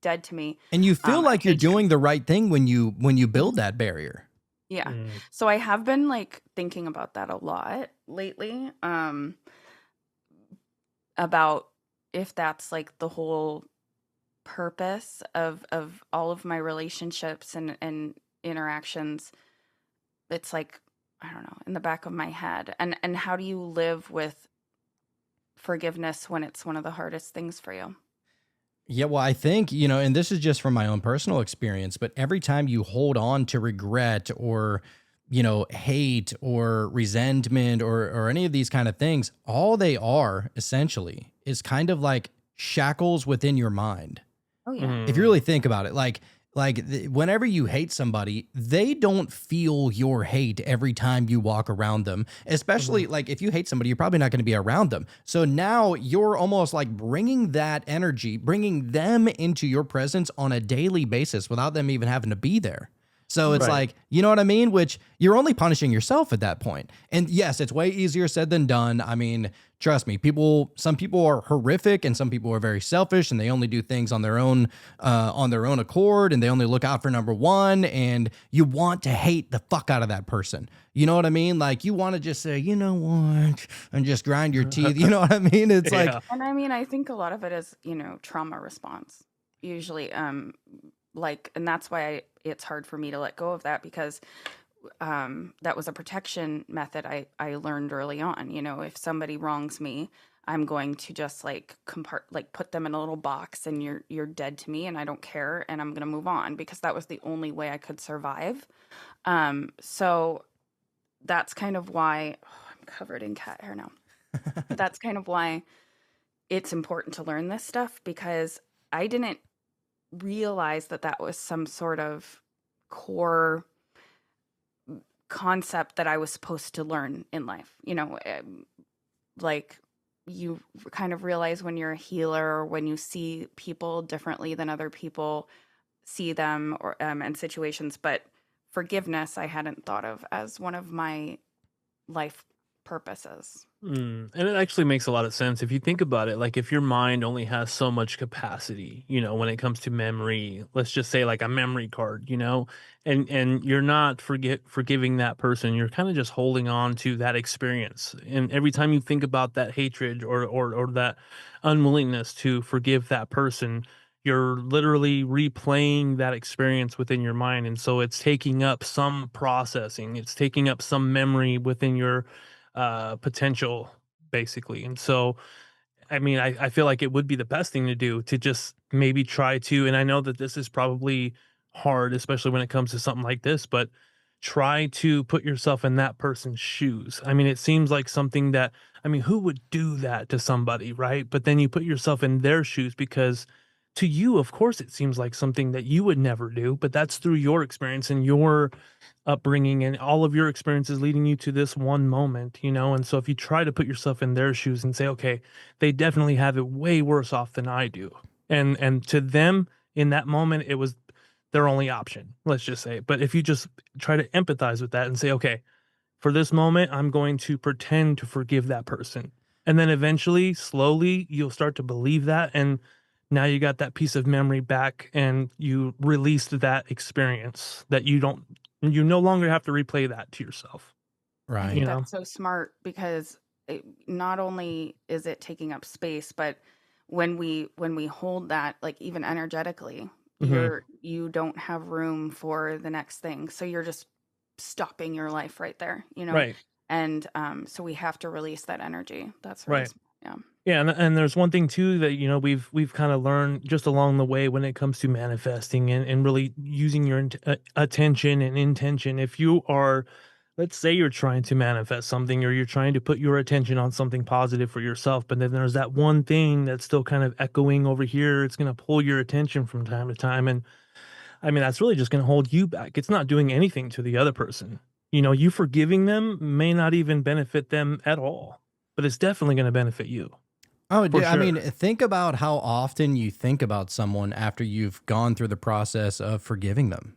dead to me. And you feel I like you're hate you. doing the right thing when you build that barrier. Yeah. Mm. So I have been like thinking about that a lot lately. About if that's like the whole purpose of all of my relationships and interactions. It's like, I don't know, in the back of my head. And how do you live with forgiveness when it's one of the hardest things for you? Yeah, well, I think, and this is just from my own personal experience, but every time you hold on to regret or, hate or resentment or any of these kind of things, all they are essentially is kind of like shackles within your mind. Oh yeah. If you really think about it, whenever you hate somebody, they don't feel your hate every time you walk around them. Especially like if you hate somebody, you're probably not going to be around them. So now you're almost like bringing that energy, bringing them into your presence on a daily basis without them even having to be there. So it's Right. like, you know what I mean? Which you're only punishing yourself at that point. And yes, it's way easier said than done. I mean, trust me, some people are horrific and some people are very selfish and they only do things on their own accord, and they only look out for number one, and you want to hate the fuck out of that person. You know what I mean? Like you want to just say, you know what, and just grind your teeth. You know what I mean? It's like, Yeah. And I mean, I think a lot of it is, trauma response. Usually, and that's why it's hard for me to let go of that because that was a protection method I learned early on. If somebody wrongs me, I'm going to just put them in a little box, and you're dead to me, and I don't care, and I'm going to move on because that was the only way I could survive. So that's kind of why I'm covered in cat hair now. That's kind of why it's important to learn this stuff, because I didn't realize that was some sort of core concept that I was supposed to learn in life. Like you kind of realize when you're a healer, or when you see people differently than other people see them, or and situations. But forgiveness, I hadn't thought of as one of my life purposes. And it actually makes a lot of sense if you think about it. Like if your mind only has so much capacity, when it comes to memory, let's just say like a memory card, and you're not forgiving that person, you're kind of just holding on to that experience. And every time you think about that hatred or that unwillingness to forgive that person, you're literally replaying that experience within your mind. And so it's taking up some processing, it's taking up some memory within your potential, basically. And so I mean, I feel like it would be the best thing to do to just maybe try to, and I know that this is probably hard, especially when it comes to something like this, but try to put yourself in that person's shoes. I mean, it seems like something that, I mean, who would do that to somebody, right? But then you put yourself in their shoes, because to you, of course, it seems like something that you would never do, but that's through your experience and your upbringing and all of your experiences leading you to this one moment, And so if you try to put yourself in their shoes and say, okay, they definitely have it way worse off than I do. And to them in that moment, it was their only option, let's just say. But if you just try to empathize with that and say, okay, for this moment, I'm going to pretend to forgive that person. And then eventually, slowly, you'll start to believe that. And now you got that piece of memory back and you released that experience that you no longer have to replay that to yourself. I Right. think You know? that's so smart because not only is it taking up space, but when we hold that, like even energetically, Mhm. you don't have room for the next thing. So you're just stopping your life right there, you know? Right. And so we have to release that energy. That's really Right. smart. Yeah. Yeah, and there's one thing too that we've kind of learned just along the way when it comes to manifesting and really using your attention and intention. If you are, let's say you're trying to manifest something or you're trying to put your attention on something positive for yourself, but then there's that one thing that's still kind of echoing over here. It's going to pull your attention from time to time, and I mean that's really just going to hold you back. It's not doing anything to the other person. You forgiving them may not even benefit them at all, but it's definitely going to benefit you. Oh, For I mean, sure. think about how often you think about someone after you've gone through the process of forgiving them.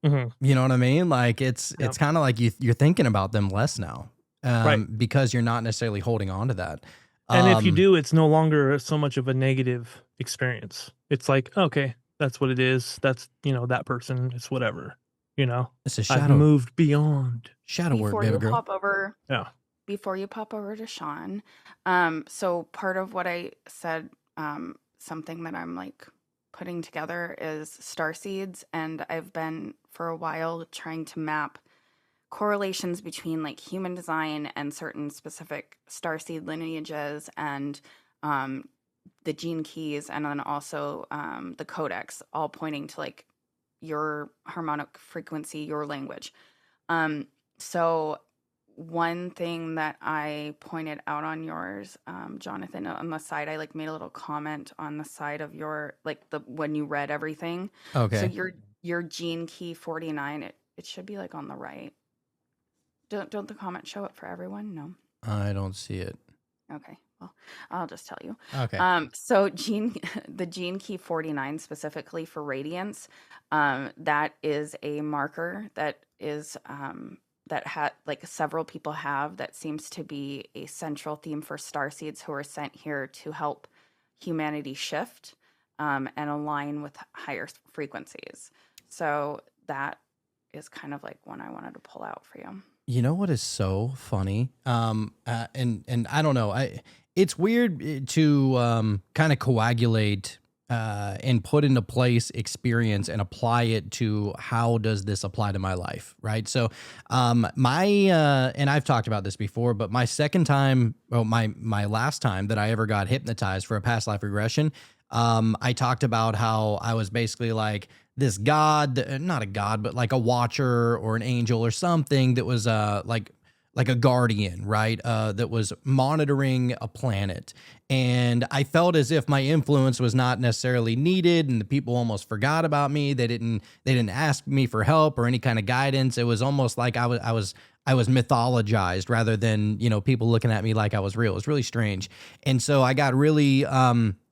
Mhm. You know what I mean? Like Yeah. it's kind of like you're thinking about them less now, Right. because you're not necessarily holding on to that. And if you Um, do, it's no longer so much of a negative experience. It's like, okay, that's what it is. That's, that person. It's whatever. You know, it's a I've moved beyond. shadow work, Before baby you girl. pop over Yeah. before you pop over to Sean, so part of what I said, something that I'm like putting together is star seeds, and I've been for a while trying to map correlations between like human design and certain specific starseed lineages and um, the gene keys, and then also the codex, all pointing to like your harmonic frequency, your language. Um, so one thing that I pointed out on yours, Jonathan, on the side, I like made a little comment on the side of your like the when you read everything. So Okay, your gene key 49, it should be like on the right. Don't the comments show up for everyone? No. I don't see it. Okay. Well, I'll just tell you. Okay, So the gene key 49 specifically for radiance, that is a marker that is that like several people have, that seems to be a central theme for starseeds who are sent here to help humanity shift and align with higher frequencies. So that is kind of like one I wanted to pull out for you. you know what is so funny? And I don't know. It's weird to kind of coagulate and put into place experience and apply it to how does this apply to my life, right? So, my and I've talked about this before, but my second time, well, my last time that I ever got hypnotized for a past life regression, I talked about how I was basically like this god, not a god, but like a watcher or an angel or something that was like a guardian, right? That was monitoring a planet. And I felt as if my influence was not necessarily needed and the people almost forgot about me. They didn't ask me for help or any kind of guidance. It was almost like I was mythologized rather than, people looking at me like I was real. It was really strange. And so I got really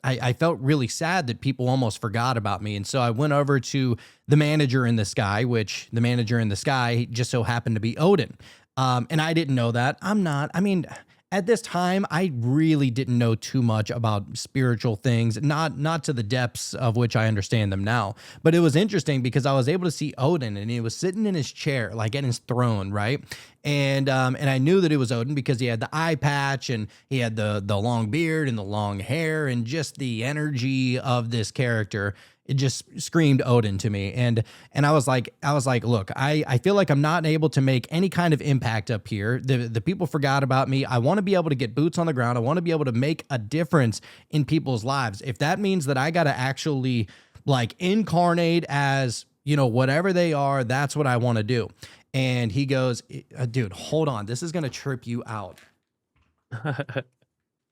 I felt really sad that people almost forgot about me. And so I went over to the manager in the sky, which the manager in the sky just so happened to be Odin. And I didn't know that. I mean, at this time, I really didn't know too much about spiritual things, not to the depths of which I understand them now. But it was interesting because I was able to see Odin, and he was sitting in his chair, like in his throne, right? And I knew that it was Odin because he had the eye patch and he had the long beard and the long hair and just the energy of this character. It just screamed Odin to me. And I was like, look, I feel like I'm not able to make any kind of impact up here. The people forgot about me. I want to be able to get boots on the ground. I want to be able to make a difference in people's lives. If that means that I got to actually like incarnate as, whatever they are, that's what I want to do. And he goes, dude, hold on. This is going to trip you out.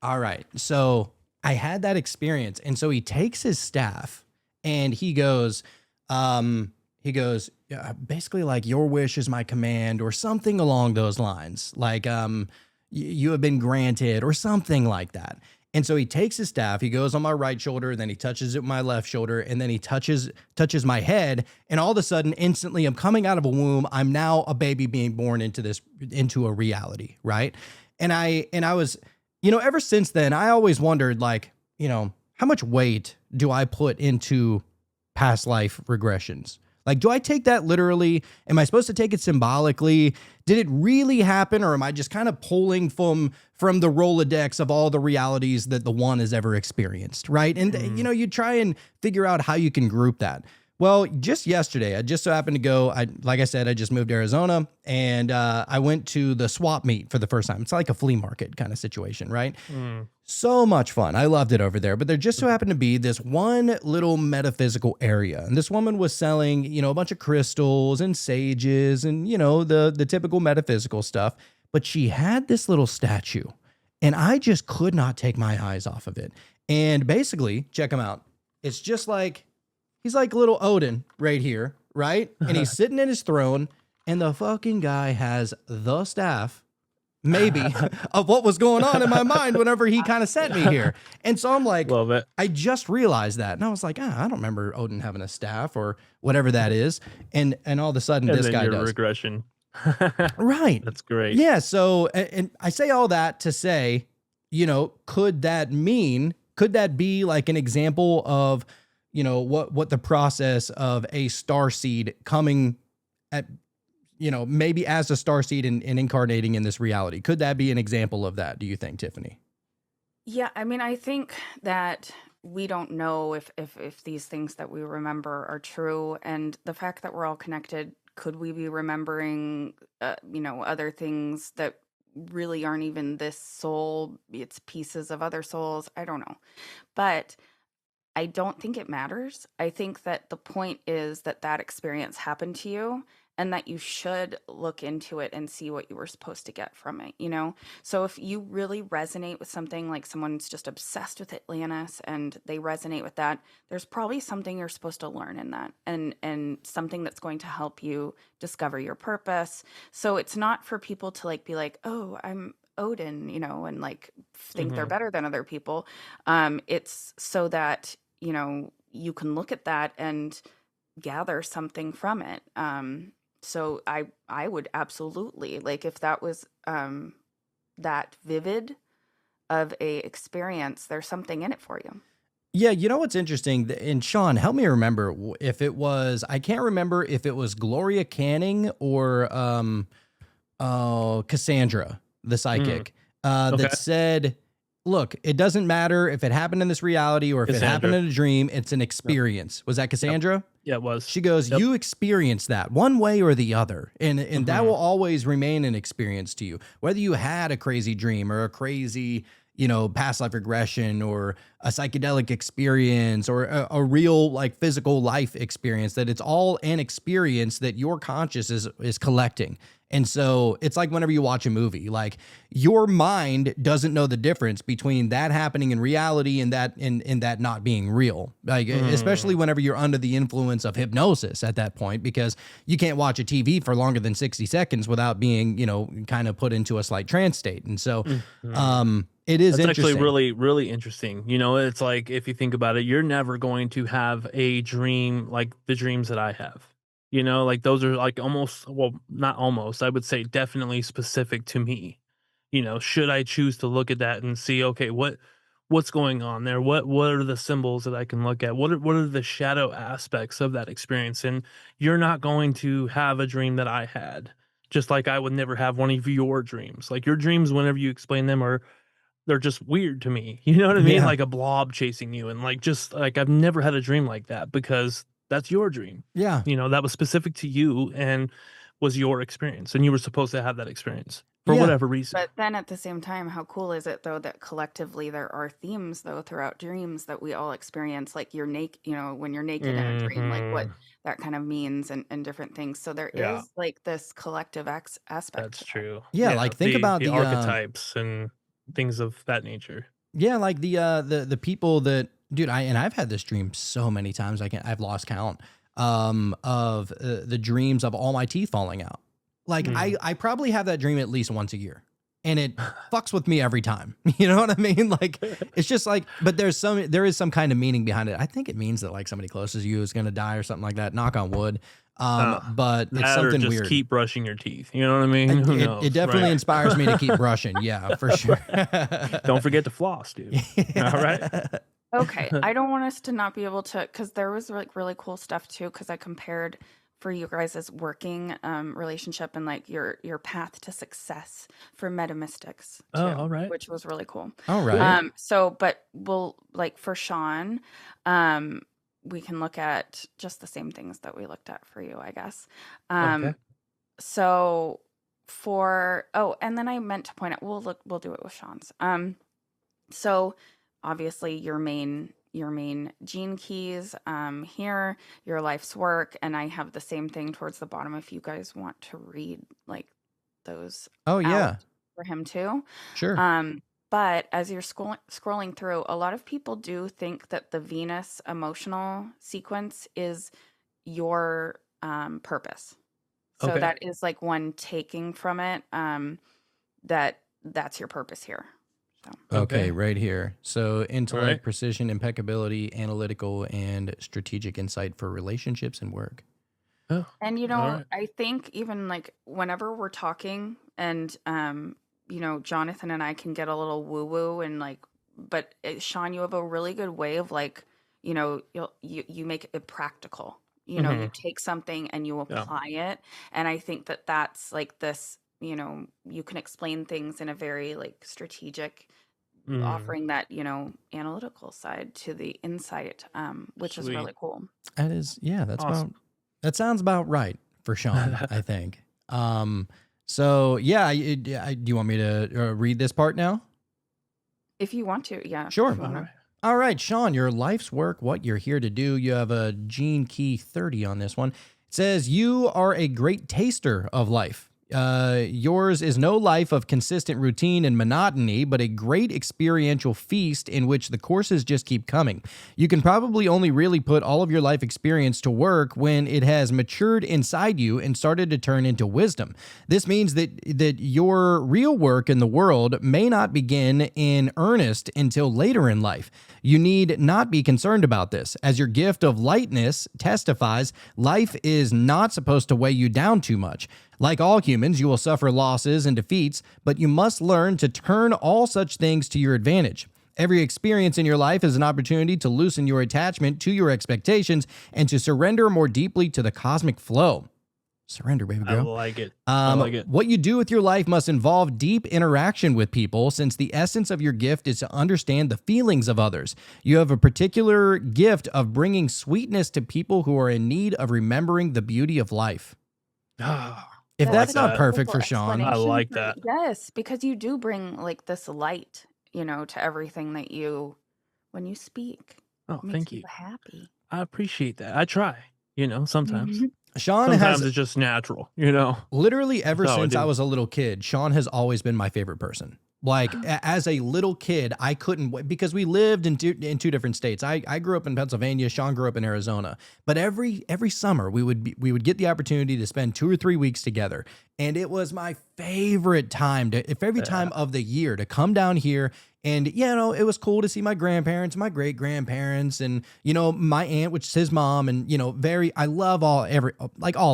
All right. So I had that experience. And so he takes his staff and he goes, yeah, basically like your wish is my command or something along those lines. Like, you have been granted or something like that. And so he takes his staff, he goes on my right shoulder, then he touches it with my left shoulder, and then he touches my head. And all of a sudden, instantly, I'm coming out of a womb. I'm now a baby being born into a reality, right? And I was, ever since then, I always wondered, like, how much weight do I put into past life regressions? Like, do I take that literally? Am I supposed to take it symbolically? Did it really happen? Or am I just kind of pulling from the Rolodex of all the realities that the one has ever experienced, right? And, you try and figure out how you can group that. Well, just yesterday, I just so happened to go, like I said, I just moved to Arizona, and I went to the swap meet for the first time. It's like a flea market kind of situation, right? So much fun. I loved it over there. But there just so happened to be this one little metaphysical area. And this woman was selling, a bunch of crystals and sages and, the typical metaphysical stuff. But she had this little statue, and I just could not take my eyes off of it. And basically, check him out. It's just like, he's like little Odin right here, right? And he's sitting in his throne, and the fucking guy has the staff, maybe, of what was going on in my mind whenever he kind of sent me here. And so I'm like, love it. I just realized that. And I was like, I don't remember Odin having a staff or whatever that is. And all of a sudden, And this then guy your does. regression. Right. That's great. Yeah. So, and I say all that to say, could that be like an example of, what the process of a starseed coming at, maybe as a starseed and incarnating in this reality? Could that be an example of that, do you think, Tiffany? Yeah, I mean, I think that we don't know if these things that we remember are true, and the fact that we're all connected, could we be remembering, other things that really aren't even this soul? It's pieces of other souls. I don't know, but I don't think it matters. I think that the point is that experience happened to you, and that you should look into it and see what you were supposed to get from it, So if you really resonate with something, like someone's just obsessed with Atlantis and they resonate with that, there's probably something you're supposed to learn in that, and something that's going to help you discover your purpose. So it's not for people to like be like, oh, I'm Odin, and like think they're better than other people. It's so that, you can look at that and gather something from it. So I would absolutely, like, if that was that vivid of a experience, there's something in it for you. Yeah, what's interesting, and Sean, help me remember if it was, I can't remember if it was Gloria Canning or Cassandra, the psychic, that said, look, it doesn't matter if it happened in this reality or if it happened in a dream, it's an experience. Was that Cassandra? Yep. Yeah, it was. She goes, you experience that one way or the other. And that will always remain an experience to you. Whether you had a crazy dream or a crazy, past life regression or a psychedelic experience or a real like physical life experience, that it's all an experience that your conscious is collecting. And so it's like whenever you watch a movie, like your mind doesn't know the difference between that happening in reality and that in that not being real. Like especially whenever you're under the influence of hypnosis at that point, because you can't watch a TV for longer than 60 seconds without being, kind of put into a slight trance state. And so it is That's interesting. actually really, really interesting. It's like, if you think about it, you're never going to have a dream like the dreams that I have. Like those are like almost, well, not almost, I would say definitely specific to me. Should I choose to look at that and see, okay, what's going on there? What are the symbols that I can look at? What are the shadow aspects of that experience? And you're not going to have a dream that I had, just like I would never have one of your dreams. Like your dreams, whenever you explain them, they're just weird to me. You know what I mean? Yeah. Like a blob chasing you, and like, just like, I've never had a dream like that, because that's your dream. Yeah. That was specific to you and was your experience, and you were supposed to have that experience for Yeah. whatever reason. But then at the same time, how cool is it though that collectively there are themes though throughout dreams that we all experience, like you're naked, when you're naked in a dream, like what that kind of means and different things. So there is like this collective aspect. That's true. Yeah, like think about the the archetypes and things of that nature. Yeah, like the people that, dude, I've had this dream so many times I've lost count of the dreams of all my teeth falling out. Like I probably have that dream at least once a year. and it fucks with me every time. You know what I mean? Like, it's just like, but there is some kind of meaning behind it. I think it means that like somebody closest to you is going to die or something like that. Knock on wood. But it's That or something just weird. keep brushing your teeth. You know what I mean? Who knows, It definitely right? inspires me to keep brushing. Yeah, for sure. Don't forget to floss, dude. All right. Okay, I don't want us to not be able to, because there was like really cool stuff too. Because I compared for you guys' working relationship and like your path to success for metamystics too, Oh, all right. which was really cool. All right. So, but we'll like for Sean, we can look at just the same things that we looked at for you, I guess. Okay. So and then I meant to point out, we'll do it with Sean's. So obviously your main gene keys here, your life's work, and I have the same thing towards the bottom if you guys want to read like those Oh yeah, out for him too. sure. But as you're scrolling through, a lot of people do think that the Venus emotional sequence is your purpose. So Okay. that is like one taking from it. That's your purpose here. So Okay, right here. So intellect, right. precision, impeccability, analytical, and strategic insight for relationships and work. Oh, And all right. I think even like whenever we're talking and Jonathan and I can get a little woo woo and like, but Sean, you have a really good way of like, you make it practical. You take something and you Yeah. apply it, and I think that that's like this. You can explain things in a very like strategic, offering that analytical side to the insight, which is Sweet. really cool. That is, yeah, that's Awesome. that sounds about right for Sean, I think. So yeah, do you want me to read this part now? If you want to, yeah. Sure. if you All wanna- right. All right, Sean, your life's work, what you're here to do. You have a gene key 30 on this one. It says you are a great taster of life. Yours is no life of consistent routine and monotony, but a great experiential feast in which the courses just keep coming. You can probably only really put all of your life experience to work when it has matured inside you and started to turn into wisdom. This means that your real work in the world may not begin in earnest until later in life. You need not be concerned about this. As your gift of lightness testifies, life is not supposed to weigh you down too much. Like all humans, you will suffer losses and defeats, but you must learn to turn all such things to your advantage. Every experience in your life is an opportunity to loosen your attachment to your expectations and to surrender more deeply to the cosmic flow. Surrender, baby I girl. like it. I like it. What you do with your life must involve deep interaction with people, since the essence of your gift is to understand the feelings of others. You have a particular gift of bringing sweetness to people who are in need of remembering the beauty of life. Ah, If I that's like not that. perfect for Beautiful Sean, I like explanation, that. Yes, because you do bring like this light, to everything that when you speak. Oh, It makes thank you. people happy. I appreciate that. I try. Sometimes. Sean Sometimes has it's just natural. literally ever That's how I since I do. was a little kid, Sean has always been my favorite person. Like as a little kid, I couldn't because we lived in two different states. I grew up in Pennsylvania. Sean grew up in Arizona. But every summer we would get the opportunity to spend 2 or 3 weeks together, and it was my favorite time time of the year to come down here. And it was cool to see my grandparents, my great grandparents, and my aunt, which is his mom, and I love all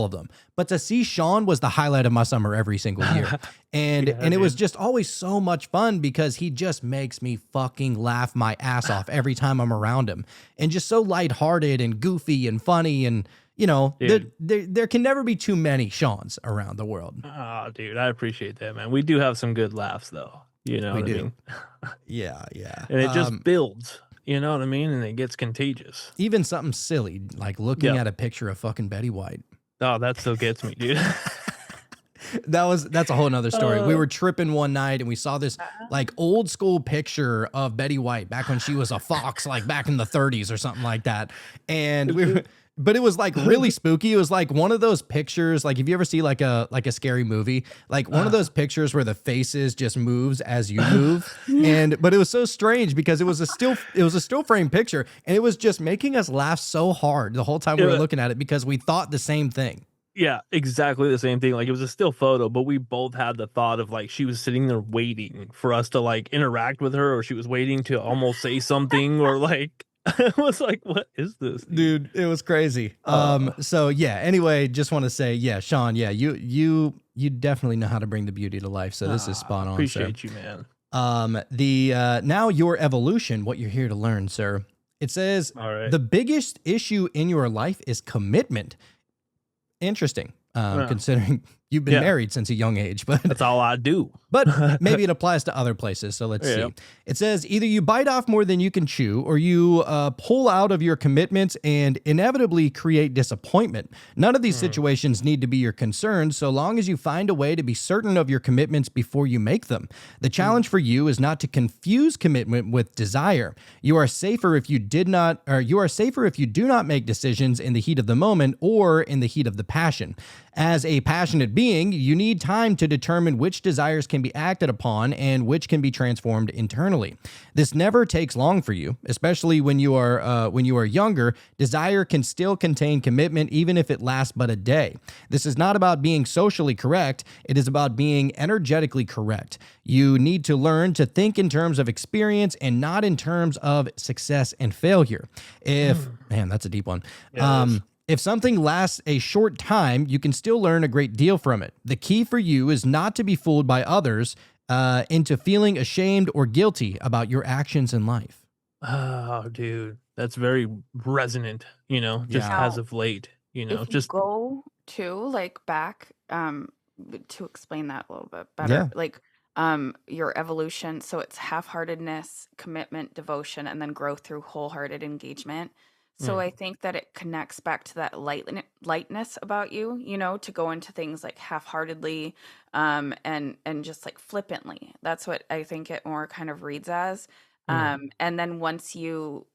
of them. But to see Sean was the highlight of my summer every single year. And Yeah, it was dude. just always so much fun because he just makes me fucking laugh my ass off every time I'm around him. And just so lighthearted and goofy and funny, and Dude. there can never be too many Seans around the world. Oh, dude, I appreciate that, man. We do have some good laughs, though. You know We what do. I mean? Yeah. And it just builds. You know what I mean? And it gets contagious. Even something silly like looking Yeah. at a picture of fucking Betty White. Oh, that still gets me, dude. That's a whole nother story. We were tripping one night and we saw this like old school picture of Betty White back when she was a fox, like back in the 30s or something like that. And but it was like really spooky. It was like one of those pictures, like if you ever see like a scary movie, like one of those pictures where the faces just moves as you move. But it was so strange because it was a still frame picture, and it was just making us laugh so hard the whole time we were Yeah. looking at it because we thought the same thing. Yeah, exactly the same thing. Like, it was a still photo, but we both had the thought of, like, she was sitting there waiting for us to, like, interact with her, or she was waiting to almost say something, or, like, I was like, "What is this, dude?" Dude, it was crazy. Uh, So yeah, anyway, just want to say, yeah, Sean, yeah, you definitely know how to bring the beauty to life. So this is spot on, sir. appreciate you, man. Now your evolution, what you're here to learn, sir. It says All right. the biggest issue in your life is commitment. Interesting. Yeah. Considering you've been Yeah. married since a young age, but That's all I do. but maybe it applies to other places. So let's Yeah. see. It says either you bite off more than you can chew, or you pull out of your commitments and inevitably create disappointment. None of these situations need to be your concern, so long as you find a way to be certain of your commitments before you make them. The challenge for you is not to confuse commitment with desire. You are safer if you do not make decisions in the heat of the moment or in the heat of the passion. As a passionate being, you need time to determine which desires can be acted upon and which can be transformed internally. This never takes long for you, especially when you are younger. Desire can still contain commitment, even if it lasts but a day. This is not about being socially correct. It is about being energetically correct. You need to learn to think in terms of experience and not in terms of success and failure. Man, that's a deep one. Yeah, it is. If something lasts a short time, you can still learn a great deal from it. The key for you is not to be fooled by others into feeling ashamed or guilty about your actions in life. Oh, dude, that's very resonant, just Yeah. as of late, If you just go to like back to explain that a little bit better, Yeah. like your evolution, so it's half-heartedness, commitment, devotion, and then growth through wholehearted engagement. So Mm. I think that it connects back to that lightness about you, to go into things like half-heartedly, and just like flippantly. That's what I think it more kind of reads as. And then once you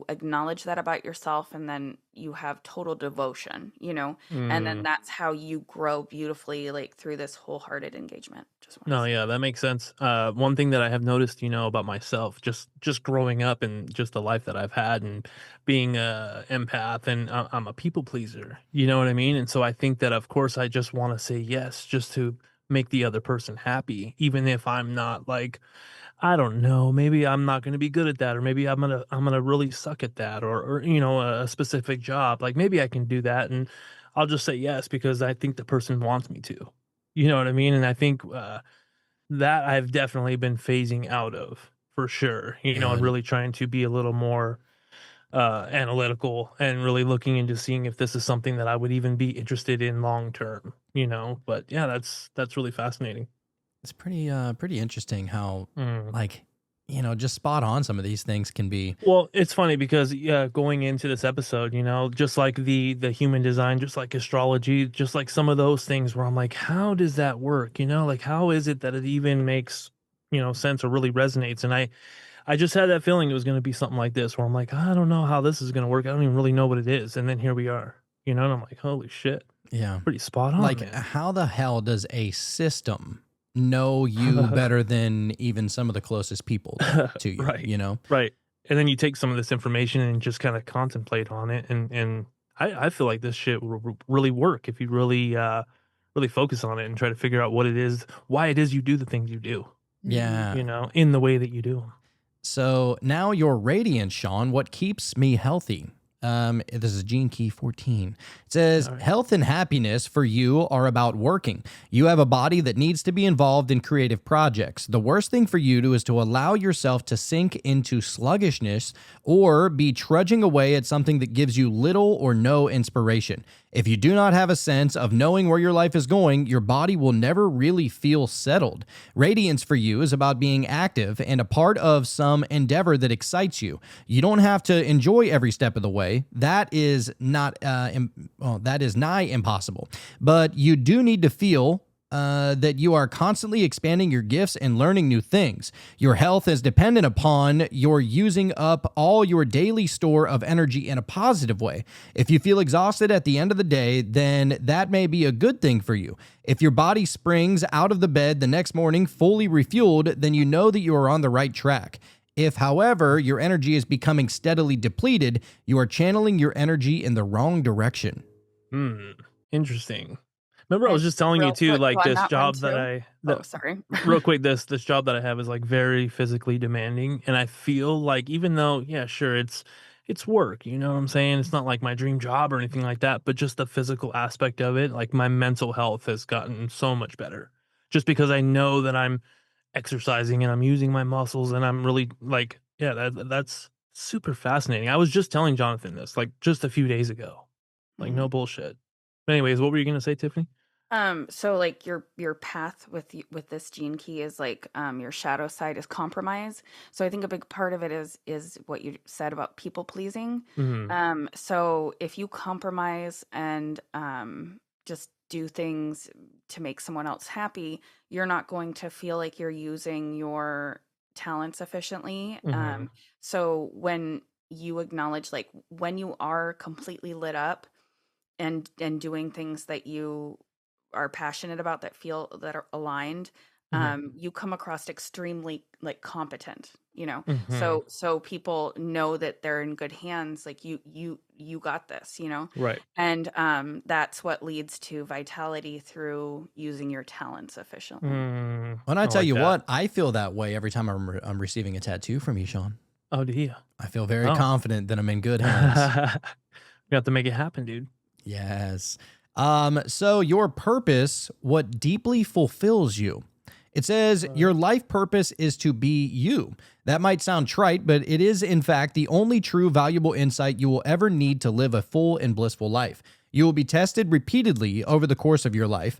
acknowledge that about yourself, and then you have total devotion, and then Mm. that's how you grow beautifully, like through this wholehearted engagement. Just want to No, say. yeah, that makes sense. One thing that I have noticed, about myself, just growing up and just the life that I've had, and being a empath, and I'm a people pleaser. You know what I mean? And so I think that, of course, I just want to say yes, just to make the other person happy, even if I'm not, like, I don't know, maybe I'm not going to be good at that, or maybe I'm gonna really suck at that, or a specific job. Like, maybe I can do that, and I'll just say yes because I think the person wants me to. You know what I mean? And I think that I've definitely been phasing out of, for sure. And Good. really trying to be a little more analytical, and really looking into seeing if this is something that I would even be interested in long term. But yeah, that's really fascinating. It's pretty interesting how, Mm. like, just spot on some of these things can be. Well, it's funny because, yeah, going into this episode, just like the human design, just like astrology, just like some of those things where I'm like, how does that work? Like, how is it that it even makes, sense, or really resonates? And I just had that feeling it was going to be something like this, where I'm like, I don't know how this is going to work. I don't even really know what it is. And then here we are, and I'm like, holy shit, Yeah. pretty spot on, Like, man. how the hell does a system know you better than even some of the closest people to you, Right. Right. And then you take some of this information and just kind of contemplate on it. And I feel like this shit will really work if you really focus on it and try to figure out what it is, why it is you do the things you do, Yeah. in the way that you do 'em. So now your radiance, Sean, what keeps me healthy? This is Gene Key 14. It says, All right. health and happiness for you are about working. You have a body that needs to be involved in creative projects. The worst thing for you is to allow yourself to sink into sluggishness or be trudging away at something that gives you little or no inspiration. If you do not have a sense of knowing where your life is going, your body will never really feel settled. Radiance for you is about being active and a part of some endeavor that excites you. You don't have to enjoy every step of the way. That is not that is nigh impossible. But you do need to feel that you are constantly expanding your gifts and learning new things. Your health is dependent upon your using up all your daily store of energy in a positive way. If you feel exhausted at the end of the day, then that may be a good thing for you. If your body springs out of the bed the next morning fully refueled, then you know that you are on the right track. If, however, your energy is becoming steadily depleted, you are channeling your energy in the wrong direction. Hmm. Interesting. Remember, I was And just telling you real too, quick like on this that one job that too. I Oh, that sorry. real quick, this job that I have is like very physically demanding, and I feel like even though, yeah, sure, it's work, you know what I'm saying? It's not like my dream job or anything like that, but just the physical aspect of it, like my mental health has gotten so much better, just because I know that I'm exercising and I'm using my muscles and I'm really like, yeah, that's super fascinating. I was just telling Jonathan this like just a few days ago, like Mhm. no bullshit. But anyways, what were you gonna say, Tiffany? So like your path with this gene key is like your shadow side is compromise. So I think a big part of it is what you said about people pleasing. Hmm. So if you compromise and just do things to make someone else happy, you're not going to feel like you're using your talents efficiently. Hmm. So when you acknowledge like when you are completely lit up and doing things that you are passionate about that feel that are aligned, Hmm. you come across extremely like competent, you know. Hmm. So people know that they're in good hands, like you got this, you know. Right. And that's what leads to vitality through using your talents efficiently. Mm, When I I tell like you that. what, I feel that way every time I'm receiving a tattoo from you, Sean. Oh, do you? I feel very Oh. confident that I'm in good hands. We have to make it happen, dude. Yes. So your purpose, what deeply fulfills you. It says your life purpose is to be you. That might sound trite, but it is in fact the only true valuable insight you will ever need to live a full and blissful life. You will be tested repeatedly over the course of your life.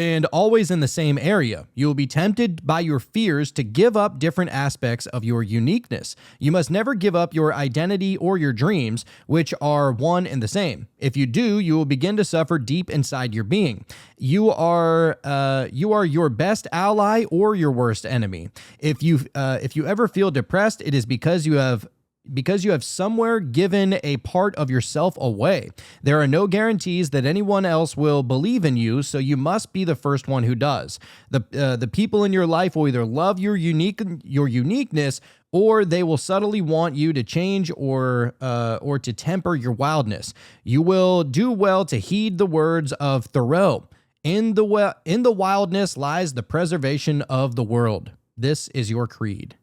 And always in the same area. You will be tempted by your fears to give up different aspects of your uniqueness. You must never give up your identity or your dreams, which are one and the same. If you do, you will begin to suffer deep inside your being. You are your best ally or your worst enemy. If you ever feel depressed, it is because you have somewhere given a part of yourself away. There are no guarantees that anyone else will believe in you, so you must be the first one who does. The people in your life will either love your uniqueness, or they will subtly want you to change or to temper your wildness. You will do well to heed the words of Thoreau. In the wildness lies the preservation of the world. This is your creed.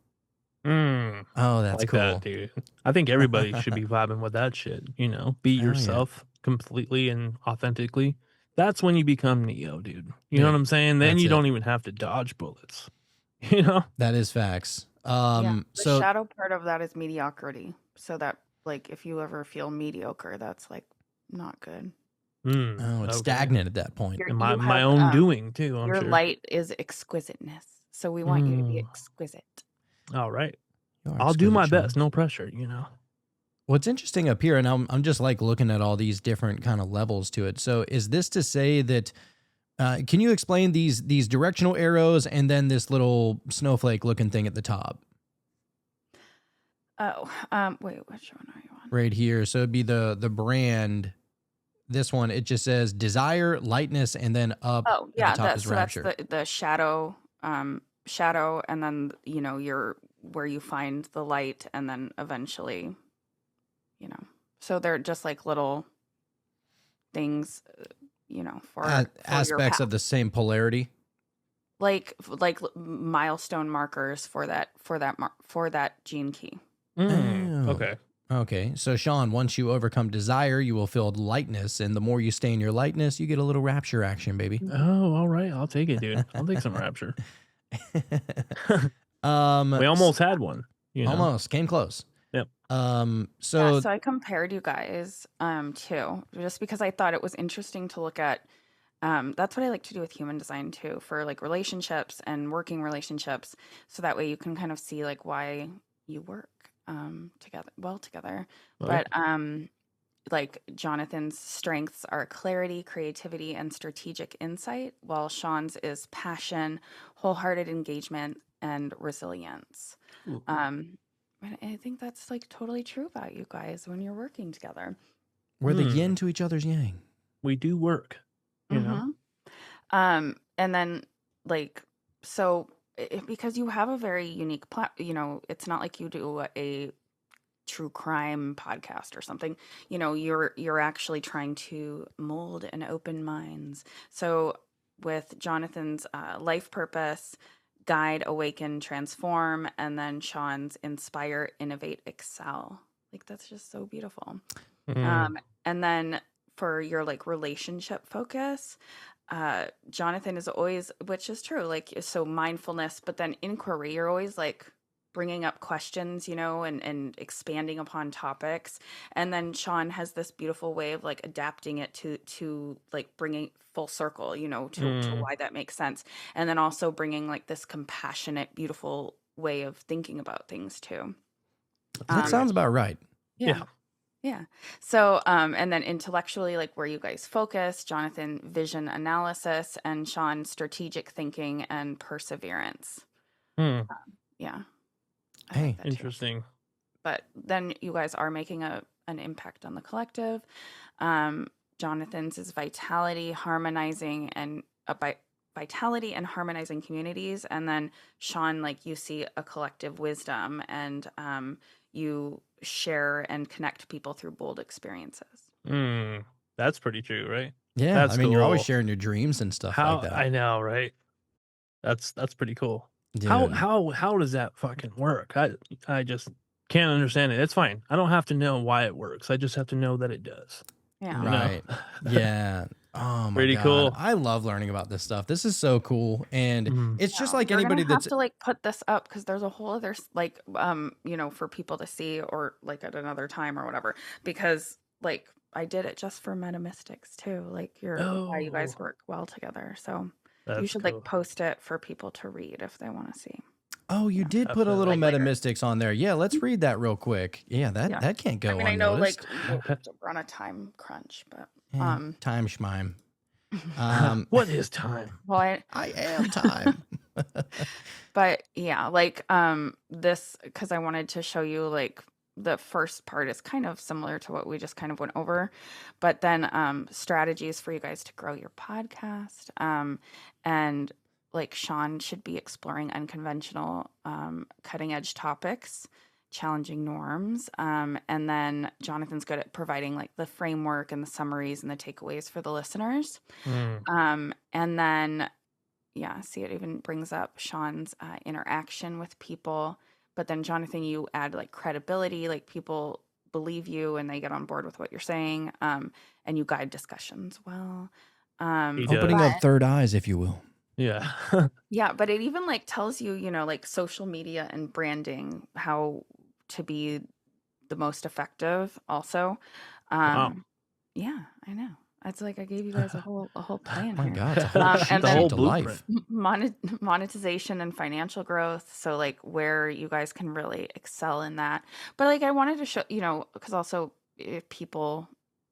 Mm, Oh, I that's like that, cool. dude. I think everybody should be vibing with that shit, you know? Be Hell yeah. yourself completely and authentically. That's when you become Neo, dude. You know what Dude, I'm saying? Then that's you it. don't even have to dodge bullets. You know? That is facts. Yeah, the So shadow part of that is mediocrity. So that like if you ever feel mediocre, that's like not good. Mm, oh, it's okay. stagnant at that point. Your And you my have own doing too, I'm your sure. light is exquisiteness. So we want you to be Mm, exquisite. all right. You are I'll do my exquisite, Sean. best. No pressure, you know? What's interesting up here, and I'm just like looking at all these different kind of levels to it. So is this to say that? Can you explain these directional arrows and then this little snowflake looking thing at the top Oh, wait, which one are you on? right here? So it'd be the brand. This one, it just says desire, lightness, and then up Oh, at the yeah, top is that's rapture. the shadow, shadow, and then you know your where you find the light, and then eventually, you know, so they're just like little things, you know, for your Aspects path, of the same polarity. like milestone markers for that gene key. Mm, Oh, okay. okay. So, Sean, once you overcome desire, you will feel lightness. And the more you stay in your lightness, you get a little rapture action, baby. Oh, all right. I'll take it, dude. I'll take some rapture. We S- almost had one, you know? almost came close. Yep. Yeah, So, so I compared you guys too, just because I thought it was interesting to look at. That's what I like to do with human design too, for like relationships and working relationships. So that way you can kind of see like why you work together. Okay. But like Jonathan's strengths are clarity, creativity, and strategic insight, while Sean's is passion, wholehearted engagement, and resilience. Ooh. And I think that's like totally true about you guys when you're working together. we're the Hmm. yin to each other's yang. We do work, you know? And then like so because you have a very unique you know, it's not like you do a true crime podcast or something. You know, you're actually trying to mold and open minds. So with Jonathan's life purpose, guide, awaken, transform, and then Sean's inspire, innovate, excel. Like that's just so beautiful. Mm. And then for your like relationship focus, Jonathan is always, which is true, like so mindfulness, but then inquiry, you're always like bringing up questions, you know, and expanding upon topics. And then Sean has this beautiful way of like adapting it to like bringing full circle, you know, to why that makes sense. And then also bringing like this compassionate, beautiful way of thinking about things too. That sounds about right. Yeah. Yeah. So, and then intellectually, like where you guys focus, Jonathan, vision analysis, and Sean, strategic thinking and perseverance. Mm. Yeah. I Hey, like that too. Interesting. But then you guys are making an impact on the collective. Jonathan's is vitality, harmonizing and vitality and harmonizing communities. And then Sean, like you see a collective wisdom and you share and connect people through bold experiences. That's pretty true, right? Yeah, That's I mean, you're always cool. sharing your dreams and stuff How like that. I know, right? That's pretty cool. Dude. How does that fucking work? I just can't understand it. It's fine. I don't have to know why it works. I just have to know that it does. Yeah. You know? Right. Yeah. Oh my Pretty God. cool. I love learning about this stuff. This is so cool. And it's just like You're anybody gonna have that's to like put this up because there's a whole other like you know, for people to see or like at another time or whatever, because like I did it just for metamystics too, like why you guys work well together. So you That's should cool. like post it for people to read if they want to see. Oh, you did put a little Like later. metamystics on there. Yeah, let's read that real quick. Yeah, that can't go I mean, I know unnoticed. like we're on a time crunch, but Yeah, time schmime. What is time? well, I am time. but yeah, like this because I wanted to show you like the first part is kind of similar to what we just kind of went over, but then strategies for you guys to grow your podcast, and like Sean should be exploring unconventional, cutting edge topics, challenging norms, and then Jonathan's good at providing like the framework and the summaries and the takeaways for the listeners. And then yeah, see, it even brings up Sean's interaction with people. But then, Jonathan, you add like credibility, like people believe you and they get on board with what you're saying, and you guide discussions well. Opening up third eyes, if you will. Yeah. Yeah, but it even like tells you, you know, like social media and branding, how to be the most effective also. Wow. Yeah, I know. It's like I gave you guys a whole plan Oh my here. God, it's a whole sheet and the then whole to blueprint. life. monetization and financial growth. So like where you guys can really excel in that. But like I wanted to show, you know, because also if people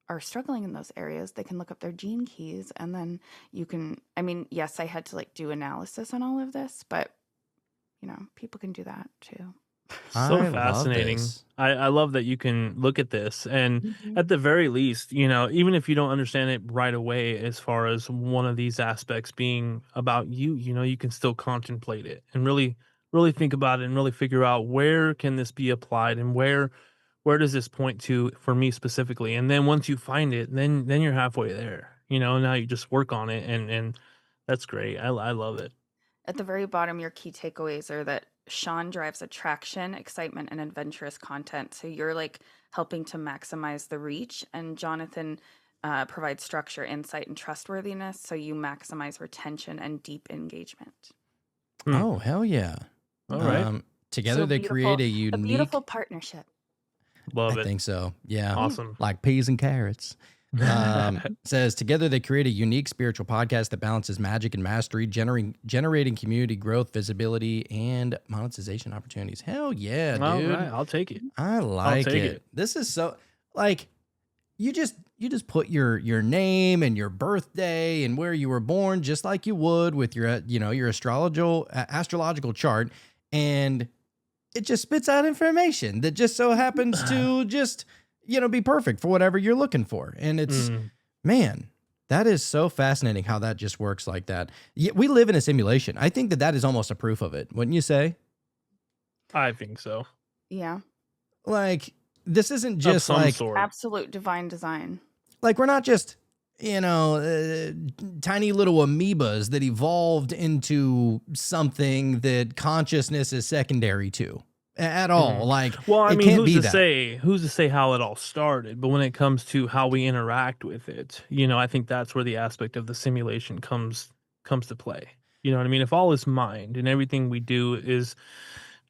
are struggling in those areas, they can look up their gene keys and then you can, I mean, yes, I had to like do analysis on all of this, but you know, people can do that too. So I love fascinating. this. I love that you can look at this and Mhm. at the very least, you know, even if you don't understand it right away, as far as one of these aspects being about you, you know, you can still contemplate it and really think about it and really figure out where can this be applied and where does this point to for me specifically. And then once you find it, then you're halfway there. You know, now you just work on it and that's great. I love it. At the very bottom, your key takeaways are that Sean drives attraction, excitement, and adventurous content. So you're like helping to maximize the reach, and Jonathan provides structure, insight, and trustworthiness. So you maximize retention and deep engagement. Oh, hell yeah. All right. Together So they create a unique. a beautiful partnership. Love I it. think so. Yeah. Awesome. Like peas and carrots. Says together they create a unique spiritual podcast that balances magic and mastery, generating community growth, visibility, and monetization opportunities. Hell yeah, dude! All right, I'll take it. I like take it. it. This is so like you just put your name and your birthday and where you were born, just like you would with your your astrological chart, and it just spits out information that just so happens to just be perfect for whatever you're looking for. And it's, man, that is so fascinating how that just works like that. We live in a simulation. I think that is almost a proof of it. Wouldn't you say? I think so. Yeah. Like, this isn't Of just some like sort. Absolute divine design. we're not just, you know, tiny little amoebas that evolved into something that consciousness is secondary to at all. Like, Well, I it mean, can't be that. who's to say how it all started? But when it comes to how we interact with it, I think that's where the aspect of the simulation comes to play. You know what I mean? If all is mind and everything we do is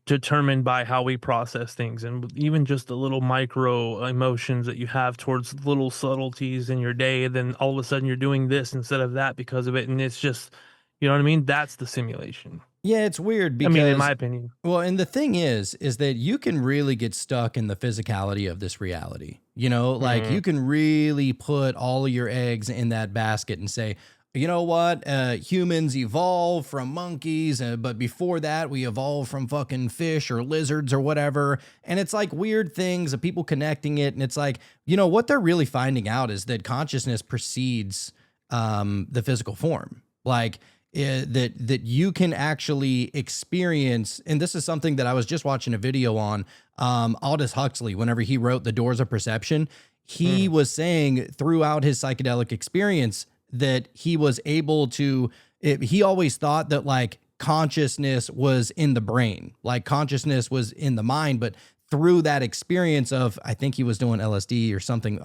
determined by how we process things, and even just the little micro emotions that you have towards little subtleties in your day, then all of a sudden you're doing this instead of that because of it, and it's just, you know what I mean? That's the simulation. Yeah, it's weird I mean, in because, my opinion. well, and the thing is that you can really get stuck in the physicality of this reality. You know, like you can really put all of your eggs in that basket and say, you know what, humans evolved from monkeys, but before that we evolved from fucking fish or lizards or whatever. And it's like weird things of people connecting it. And it's like, what they're really finding out is that consciousness precedes the physical form. Like, that you can actually experience, and this is something that I was just watching a video on, Aldous Huxley, whenever he wrote The Doors of Perception, he was saying throughout his psychedelic experience that he was able to, he always thought that like consciousness was in the brain, like consciousness was in the mind, but through that experience of, I think he was doing LSD or something.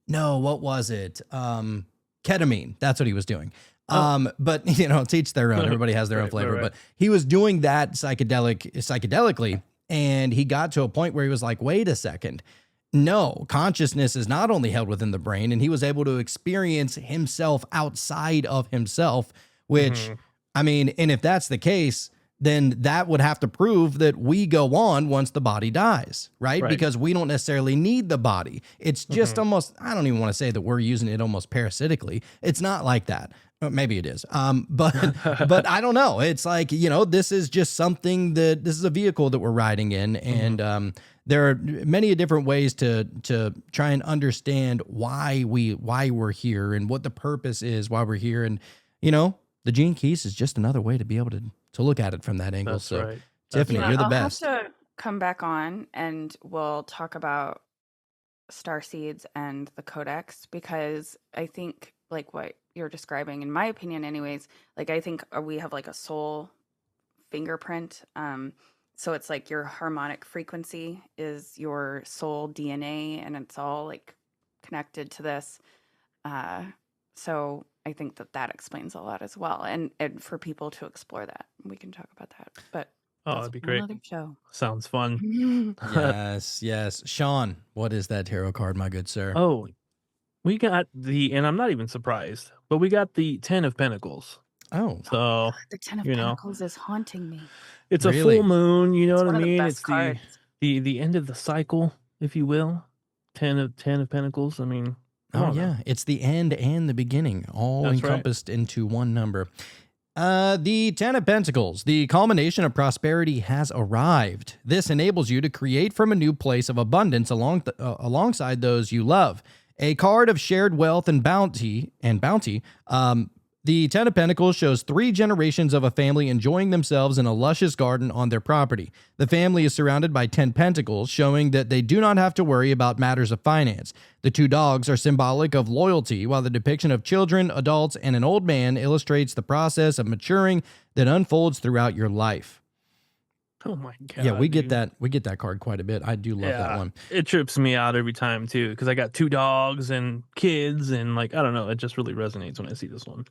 No, what was it? Ketamine. That's what he was doing. But to each their own. Everybody has their own flavor. right. But he was doing that psychedelically, and he got to a point where he was like, wait a second. No, consciousness is not only held within the brain, and he was able to experience himself outside of himself, which, I mean, and if that's the case, then that would have to prove that we go on once the body dies, right? Because we don't necessarily need the body. It's just almost, I don't even want to say that we're using it almost parasitically. It's not like that. Maybe it is. But I don't know. It's like, this is just something this is a vehicle that we're riding in. And there are many different ways to try and understand why we're here and what the purpose is, why we're here. And, the Gene Keys is just another way to be able to look at it from that angle. That's So right. Tiffany, you're the I'll best. have to come back on and we'll talk about star seeds and the codex, because I think like what you're describing, in my opinion anyways, like I think we have like a soul fingerprint. So it's like your harmonic frequency is your soul DNA, and it's all like connected to this. So I think that explains a lot as well, and for people to explore that, we can talk about that. But That'd be great. another show. Sounds fun. Yes. Sean, what is that tarot card, my good sir? Oh, we got and I'm not even surprised, but we got the 10 of Pentacles. Oh, So, The 10 of you know. Pentacles is haunting me. It's Really? a full moon, you know It's what one I of the mean? best It's cards. the end of the cycle, if you will. 10 of Pentacles. I mean, come Oh on now. yeah, it's the end and the beginning, all That's right. encompassed into one number. The 10 of Pentacles, the culmination of prosperity has arrived. This enables you to create from a new place of abundance alongside those you love. A card of shared wealth and bounty. The 10 of Pentacles shows 3 generations of a family enjoying themselves in a luscious garden on their property. The family is surrounded by 10 pentacles, showing that they do not have to worry about matters of finance. The 2 dogs are symbolic of loyalty, while the depiction of children, adults, and an old man illustrates the process of maturing that unfolds throughout your life. Oh my god. Yeah, we get dude. that. We get that card quite a bit. I do love that one. It trips me out every time too, because I got 2 dogs and kids, and like I don't know, it just really resonates when I see this one.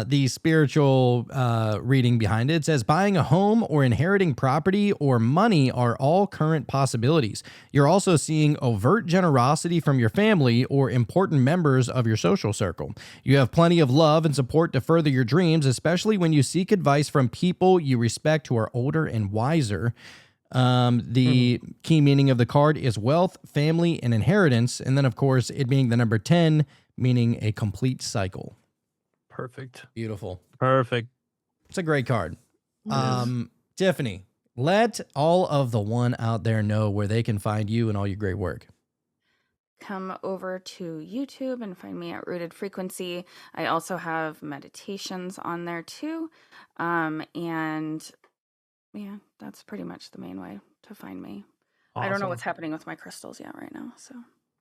The spiritual reading behind it says buying a home or inheriting property or money are all current possibilities. You're also seeing overt generosity from your family or important members of your social circle. You have plenty of love and support to further your dreams, especially when you seek advice from people you respect who are older and wiser. The key meaning of the card is wealth, family, and inheritance. And then, of course, it being the number 10, meaning a complete cycle. Perfect. Beautiful. Perfect. It's a great card. Tiffany, let all of the one out there know where they can find you and all your great work. Come over to YouTube and find me at Rooted Frequency. I also have meditations on there too. And yeah, that's pretty much the main way to find me. I don't know Awesome. what's happening with my crystals yet right now. So,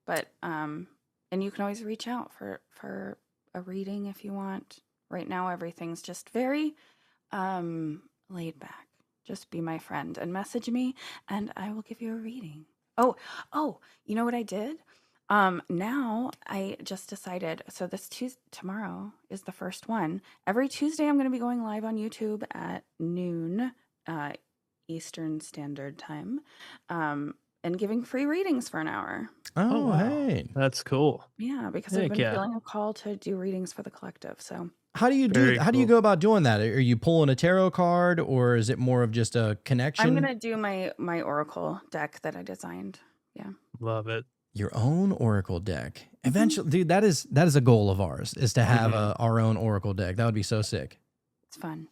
but and you can always reach out for a reading if you want. Right now, everything's just very laid back. Just be my friend and message me, and I will give you a reading. Oh, you know what I did? Now I just decided. So this Tuesday, tomorrow is the first one. Every Tuesday, I'm going to be going live on YouTube at noon, Eastern Standard Time, and giving free readings for an hour. Oh, wow. hey. That's cool. Yeah, because I've Heck been yeah. feeling a call to do readings for the collective. So How do you Very how do you cool. go about doing that? Are you pulling a tarot card, or is it more of just a connection? I'm gonna do my oracle deck that I designed. Yeah. Love it. Your own oracle deck. Eventually, dude, that is a goal of ours, is to have our own oracle deck. That would be so sick. It's fun.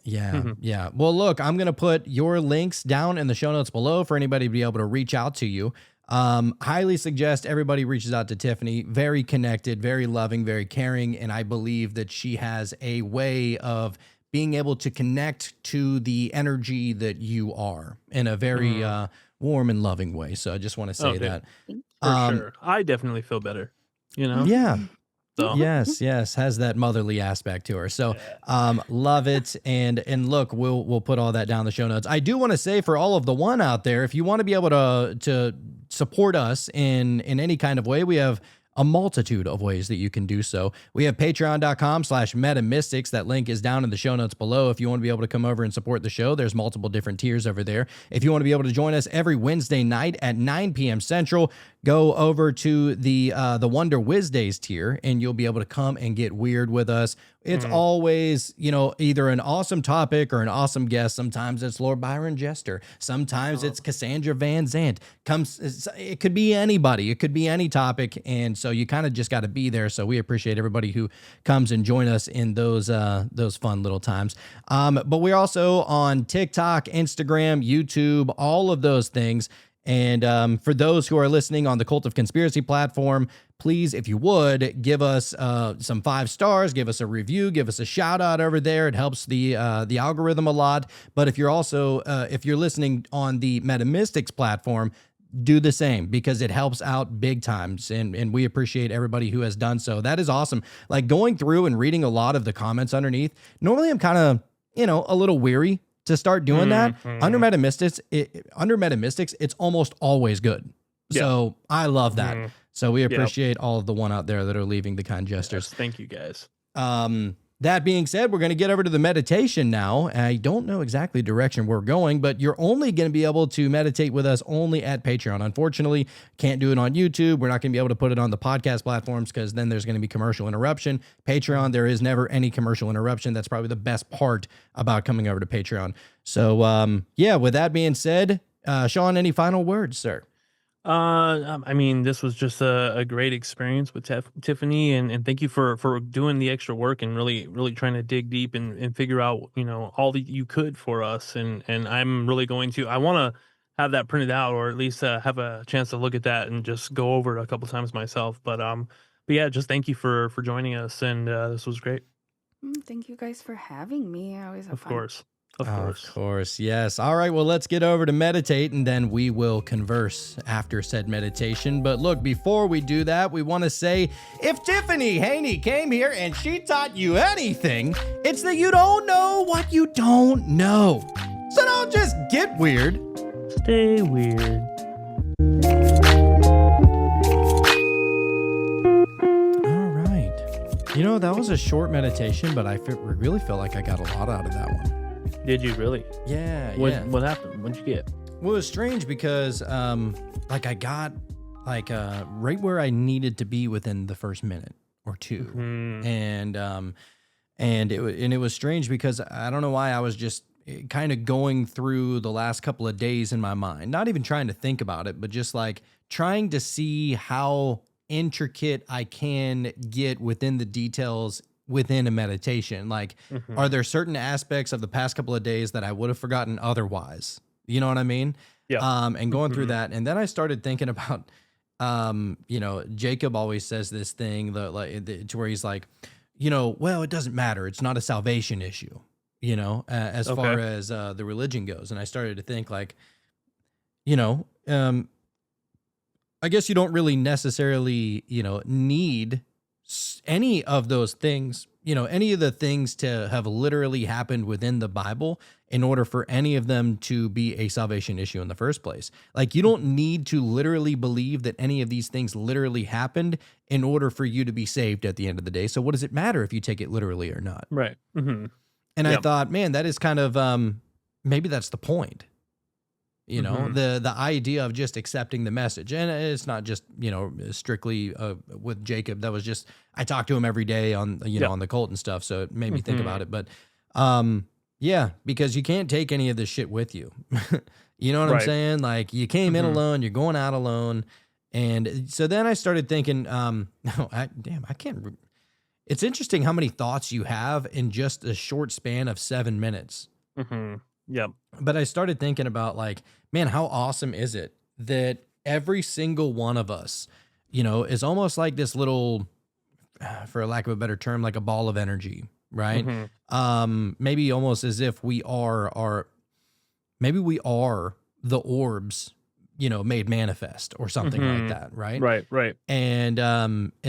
Yeah, yeah. Well, look, I'm gonna put your links down in the show notes below for anybody to be able to reach out to you. Highly suggest everybody reaches out to Tiffany. Very connected, very loving, very caring, and I believe that she has a way of being able to connect to the energy that you are in a very warm and loving way. So I just want to say Okay. that. For sure. I definitely feel better. You know? Yeah. So Yes, has that motherly aspect to her. So, love it. And look, we'll put all that down in the show notes. I do want to say, for all of the one out there, if you want to be able to support us in any kind of way, we have a multitude of ways that you can do so. We have patreon.com/metamystics. That link is down in the show notes below. If you want to be able to come over and support the show, there's multiple different tiers over there. If you want to be able to join us every Wednesday night at 9 p.m. Central, go over to the Wonder Wednesdays tier, and you'll be able to come and get weird with us. It's always, either an awesome topic or an awesome guest. Sometimes it's Lord Byron Jester. Sometimes it's Cassandra Van Zandt. It could be anybody. It could be any topic. And so you kind of just got to be there. So we appreciate everybody who comes and join us in those fun little times. But we're also on TikTok, Instagram, YouTube, all of those things. And for those who are listening on the Cult of Conspiracy platform, please, if you would, give us some 5 stars, give us a review, give us a shout out over there. It helps the algorithm a lot. But if you're also if you're listening on the Metamystics platform, do the same, because it helps out big times, and we appreciate everybody who has done so. That is awesome. Like, going through and reading a lot of the comments underneath. Normally, I'm kind of a little weary to start doing that. Under Metamystics, it's almost always good. Yeah. So I love that. So we appreciate all of the one out there that are leaving the kind gestures. Yes, thank you guys. That being said, we're going to get over to the meditation now. I don't know exactly the direction we're going, but you're only going to be able to meditate with us only at Patreon. Unfortunately, can't do it on YouTube. We're not going to be able to put it on the podcast platforms, because then there's going to be commercial interruption. Patreon, there is never any commercial interruption. That's probably the best part about coming over to Patreon. So, with that being said, Sean, any final words, sir? I mean, this was just a great experience with Tiffany, and thank you for doing the extra work and really trying to dig deep and figure out, all that you could for us. And I'm really I want to have that printed out, or at least have a chance to look at that and just go over it a couple times myself. But yeah, just thank you for joining us, and this was great. Thank you guys for having me. I always have fun. Of course, yes. All right, well, let's get over to meditate, and then we will converse after said meditation. But look, before we do that, we want to say, if Tiffany Haney came here and she taught you anything, it's that you don't know what you don't know. So don't just get weird. Stay weird. All right. That was a short meditation, but I really feel like I got a lot out of that one. Did you really? Yeah. What happened? What'd you get? Well, it was strange because, I got right where I needed to be within the first minute or two, and it was strange because I don't know why I was just kind of going through the last couple of days in my mind, not even trying to think about it, but just like trying to see how intricate I can get within the details within a meditation. Like, are there certain aspects of the past couple of days that I would have forgotten otherwise? You know what I mean? Yeah. And going through that. And then I started thinking about, Jacob always says this thing to where he's like, well, it doesn't matter. It's not a salvation issue, as far as the religion goes. And I started to think, like, you know, I guess you don't really necessarily, need any of those things, any of the things to have literally happened within the Bible in order for any of them to be a salvation issue in the first place. Like, you don't need to literally believe that any of these things literally happened in order for you to be saved at the end of the day. So what does it matter if you take it literally or not? Right. Mm-hmm. And I Yep. thought, man, that is kind of, maybe that's the point. Mhm. The idea of just accepting the message. And it's not just, strictly with Jacob. That was just, I talked to him every day on, Yep. on the cult and stuff. So it made me think Mhm. about it. But yeah, because you can't take any of this shit with you. You know what I'm Right. saying? Like, you came in Mhm. alone, you're going out alone. And so then I started thinking, no, I can't. It's interesting how many thoughts you have in just a short span of 7 minutes. Mhm. Yep. But I started thinking about, like, man, how awesome is it that every single one of us, is almost like this little, for lack of a better term, like a ball of energy, right? Mhm. Maybe almost as if maybe we are the orbs, made manifest or something like Mhm. that, right? Right. Right. And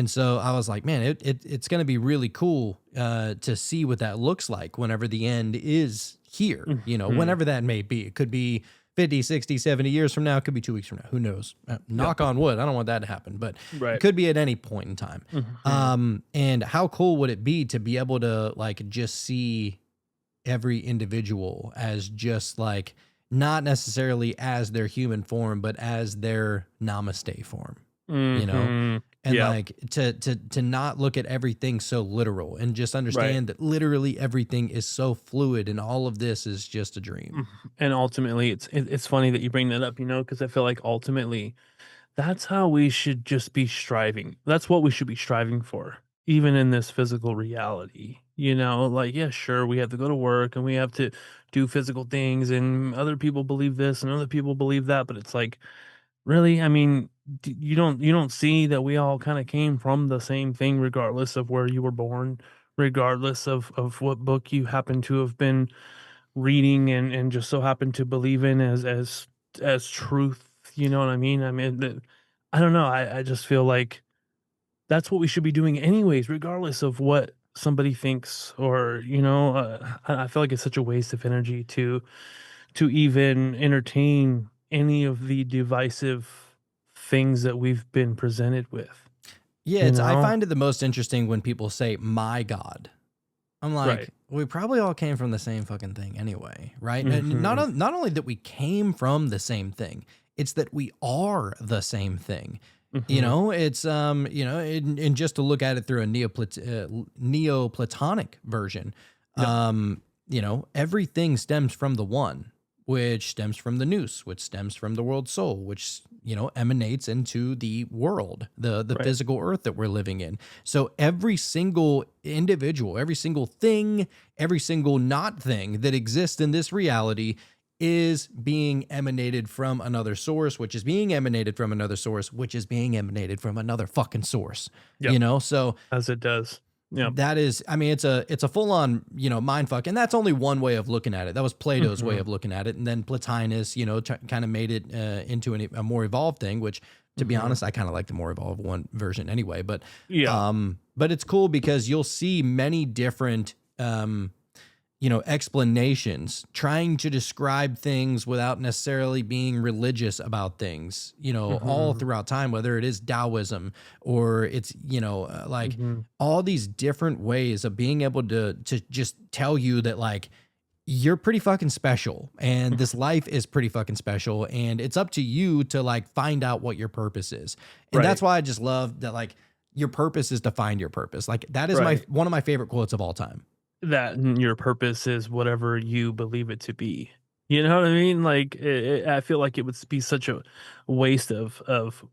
so I was like, man, it's going to be really cool to see what that looks like whenever the end is here, Mhm. whenever that may be. It could be 50, 60, 70 years from now. It could be 2 weeks from now. Who knows? Knock on wood. I don't want that to happen, but it Right. could be at any point in time. Mhm. And how cool would it be to be able to, like, just see every individual as just, like, not necessarily as their human form, but as their namaste form, you know? Mhm. And, Yep. like, to not look at everything so literal and just Right. understand that literally everything is so fluid and all of this is just a dream. Mhm. And ultimately, it's funny that you bring that up, because I feel like ultimately that's how we should just be striving. That's what we should be striving for, even in this physical reality. Like, yeah, sure, we have to go to work and we have to do physical things, and other people believe this and other people believe that, but it's like, really, I mean, you don't see that we all kind of came from the same thing, regardless of where you were born, regardless of what book you happen to have been reading and just so happen to believe in as truth. You know what I mean? I mean, I don't know. I just feel like that's what we should be doing anyways, regardless of what somebody thinks, or I feel like it's such a waste of energy to even entertain any of the divisive things that we've been presented with. Yeah, You I know? find it the most interesting when people say, my God. I'm Right. like, we probably all came from the same fucking thing anyway, right? And Hmm. not only that we came from the same thing, it's that we are the same thing. Hmm. It's and just to look at it through a Neoplatonic version, Yep. everything stems from the one, which stems from the nous, which stems from the world soul, which emanates into the world, the Right. physical earth that we're living in. So every single individual, every single thing, every single not thing that exists in this reality is being emanated from another source, which is being emanated from another source, which is being emanated from another fucking source. Yep. So As it does. Yep. that is, I mean, it's a full on, mind fuck. And that's only one way of looking at it. That was Plato's way Hmm. of looking at it. And then Plotinus, kind of made it into a more evolved thing, which, to be Hmm. honest, I kind of like the more evolved one version anyway. Yeah. But it's cool because you'll see many different, explanations trying to describe things without necessarily being religious about things, all Hmm. throughout time, whether it is Taoism or it's, like Hmm. all these different ways of being able to just tell you that, like, you're pretty fucking special and this life is pretty fucking special. And it's up to you to, like, find out what your purpose is. And that's Right. why I just love that, like, your purpose is to find your purpose. Like, that is Right. one of my favorite quotes of all time. That your purpose is whatever you believe it to be. You know what I mean? Like, I feel like it would be such a waste of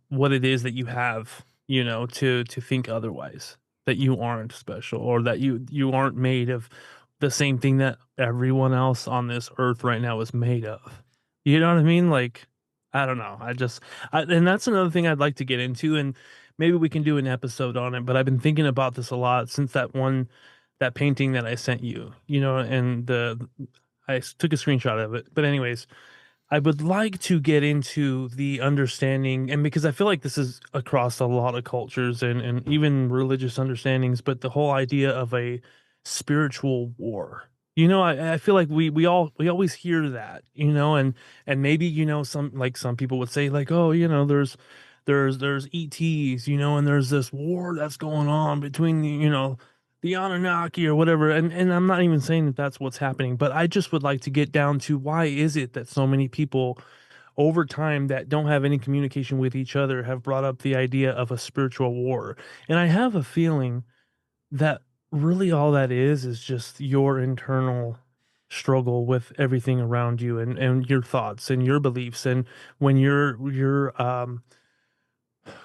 what it is that you have, to think otherwise, that you aren't special, or that you aren't made of the same thing that everyone else on this earth right now is made of. You know what I mean? Like, I don't know. And that's another thing I'd like to get into, and maybe we can do an episode on it. But I've been thinking about this a lot since that painting that I sent you, and I took a screenshot of it. But anyways, I would like to get into the understanding, and because I feel like this is across a lot of cultures and even religious understandings, but the whole idea of a spiritual war. I feel like we always hear that, and maybe, some people would say like, oh, there's ETs, and there's this war that's going on between the Anunnaki or whatever. And I'm not even saying that that's what's happening, but I just would like to get down to why is it that so many people over time that don't have any communication with each other have brought up the idea of a spiritual war. And I have a feeling that really all that is just your internal struggle with everything around you and your thoughts and your beliefs. And when you're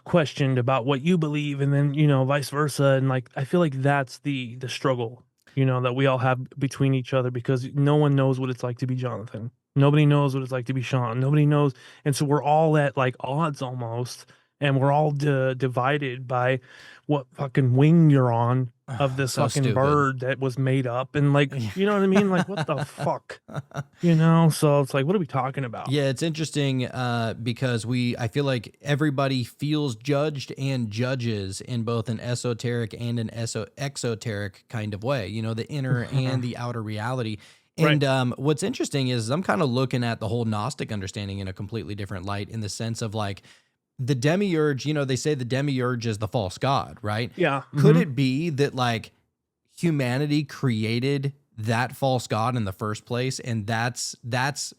questioned about what you believe, and then vice versa, and like I feel like that's the struggle that we all have between each other, because no one knows what it's like to be Jonathan, nobody knows what it's like to be Sean, nobody knows. And so we're all at like odds almost, and we're all divided by what fucking wing you're on of this So fucking stupid. bird that was made up, and like you know what I mean, like what the fuck, so it's like, what are we talking about? Yeah, it's interesting because I feel like everybody feels judged and judges in both an esoteric and an exoteric kind of way, the inner and the outer reality. And what's interesting is I'm kind of looking at the whole Gnostic understanding in a completely different light, in the sense of like the demiurge, they say the demiurge is the false god, right? Yeah. Could it be that like humanity created that false god in the first place, and that's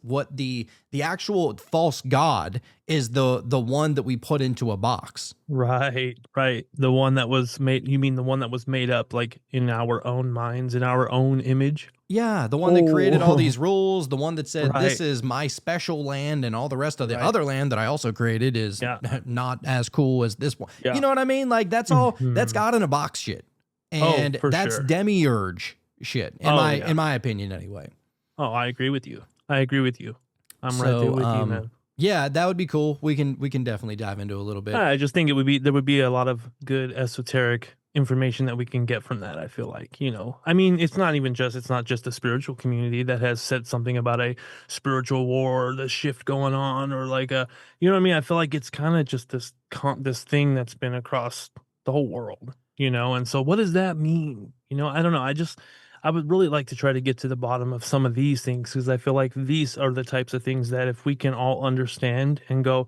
what the actual false god is, the one that we put into a box? Right. The one that was made, you mean the one that was made up like in our own minds, in our own image? Yeah, the one that created all Oh. these rules, the one that said this Right. is my special land, and all the rest of the Right. other land that I also created is Yeah. not as cool as this one. Yeah. You know what I mean? Like that's all that's Mhm. God in a box shit. Oh, And for that's sure. demiurge shit in Yeah. my opinion anyway. Oh, I agree with you. I'm right there So, with you, man. yeah, that would be cool. We can definitely dive into a little bit. I just think there would be a lot of good esoteric information that we can get from that. I feel like, I mean, it's not just the spiritual community that has said something about a spiritual war, or the shift going on, or like you know what I mean? I feel like it's kind of just this thing that's been across the whole world, And so what does that mean? I don't know. I would really like to try to get to the bottom of some of these things, because I feel like these are the types of things that if we can all understand and go,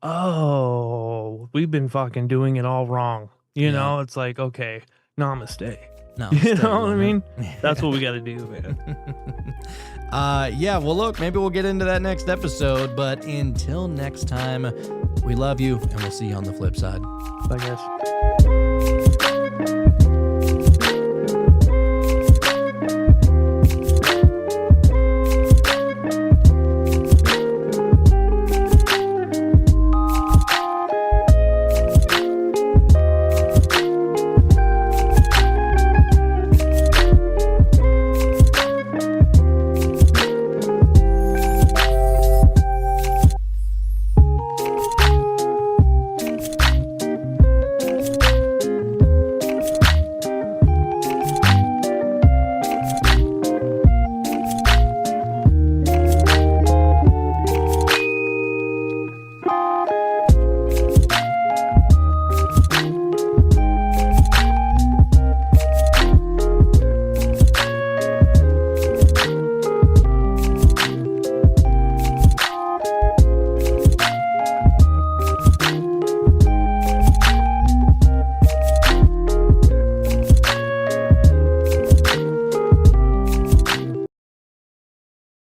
oh, we've been fucking doing it all wrong. It's like, okay, namaste. No, You know what I mean? That's what we got to do, man. Yeah, well, look, maybe we'll get into that next episode, but until next time, we love you, and we'll see you on the flip side. Bye, guys.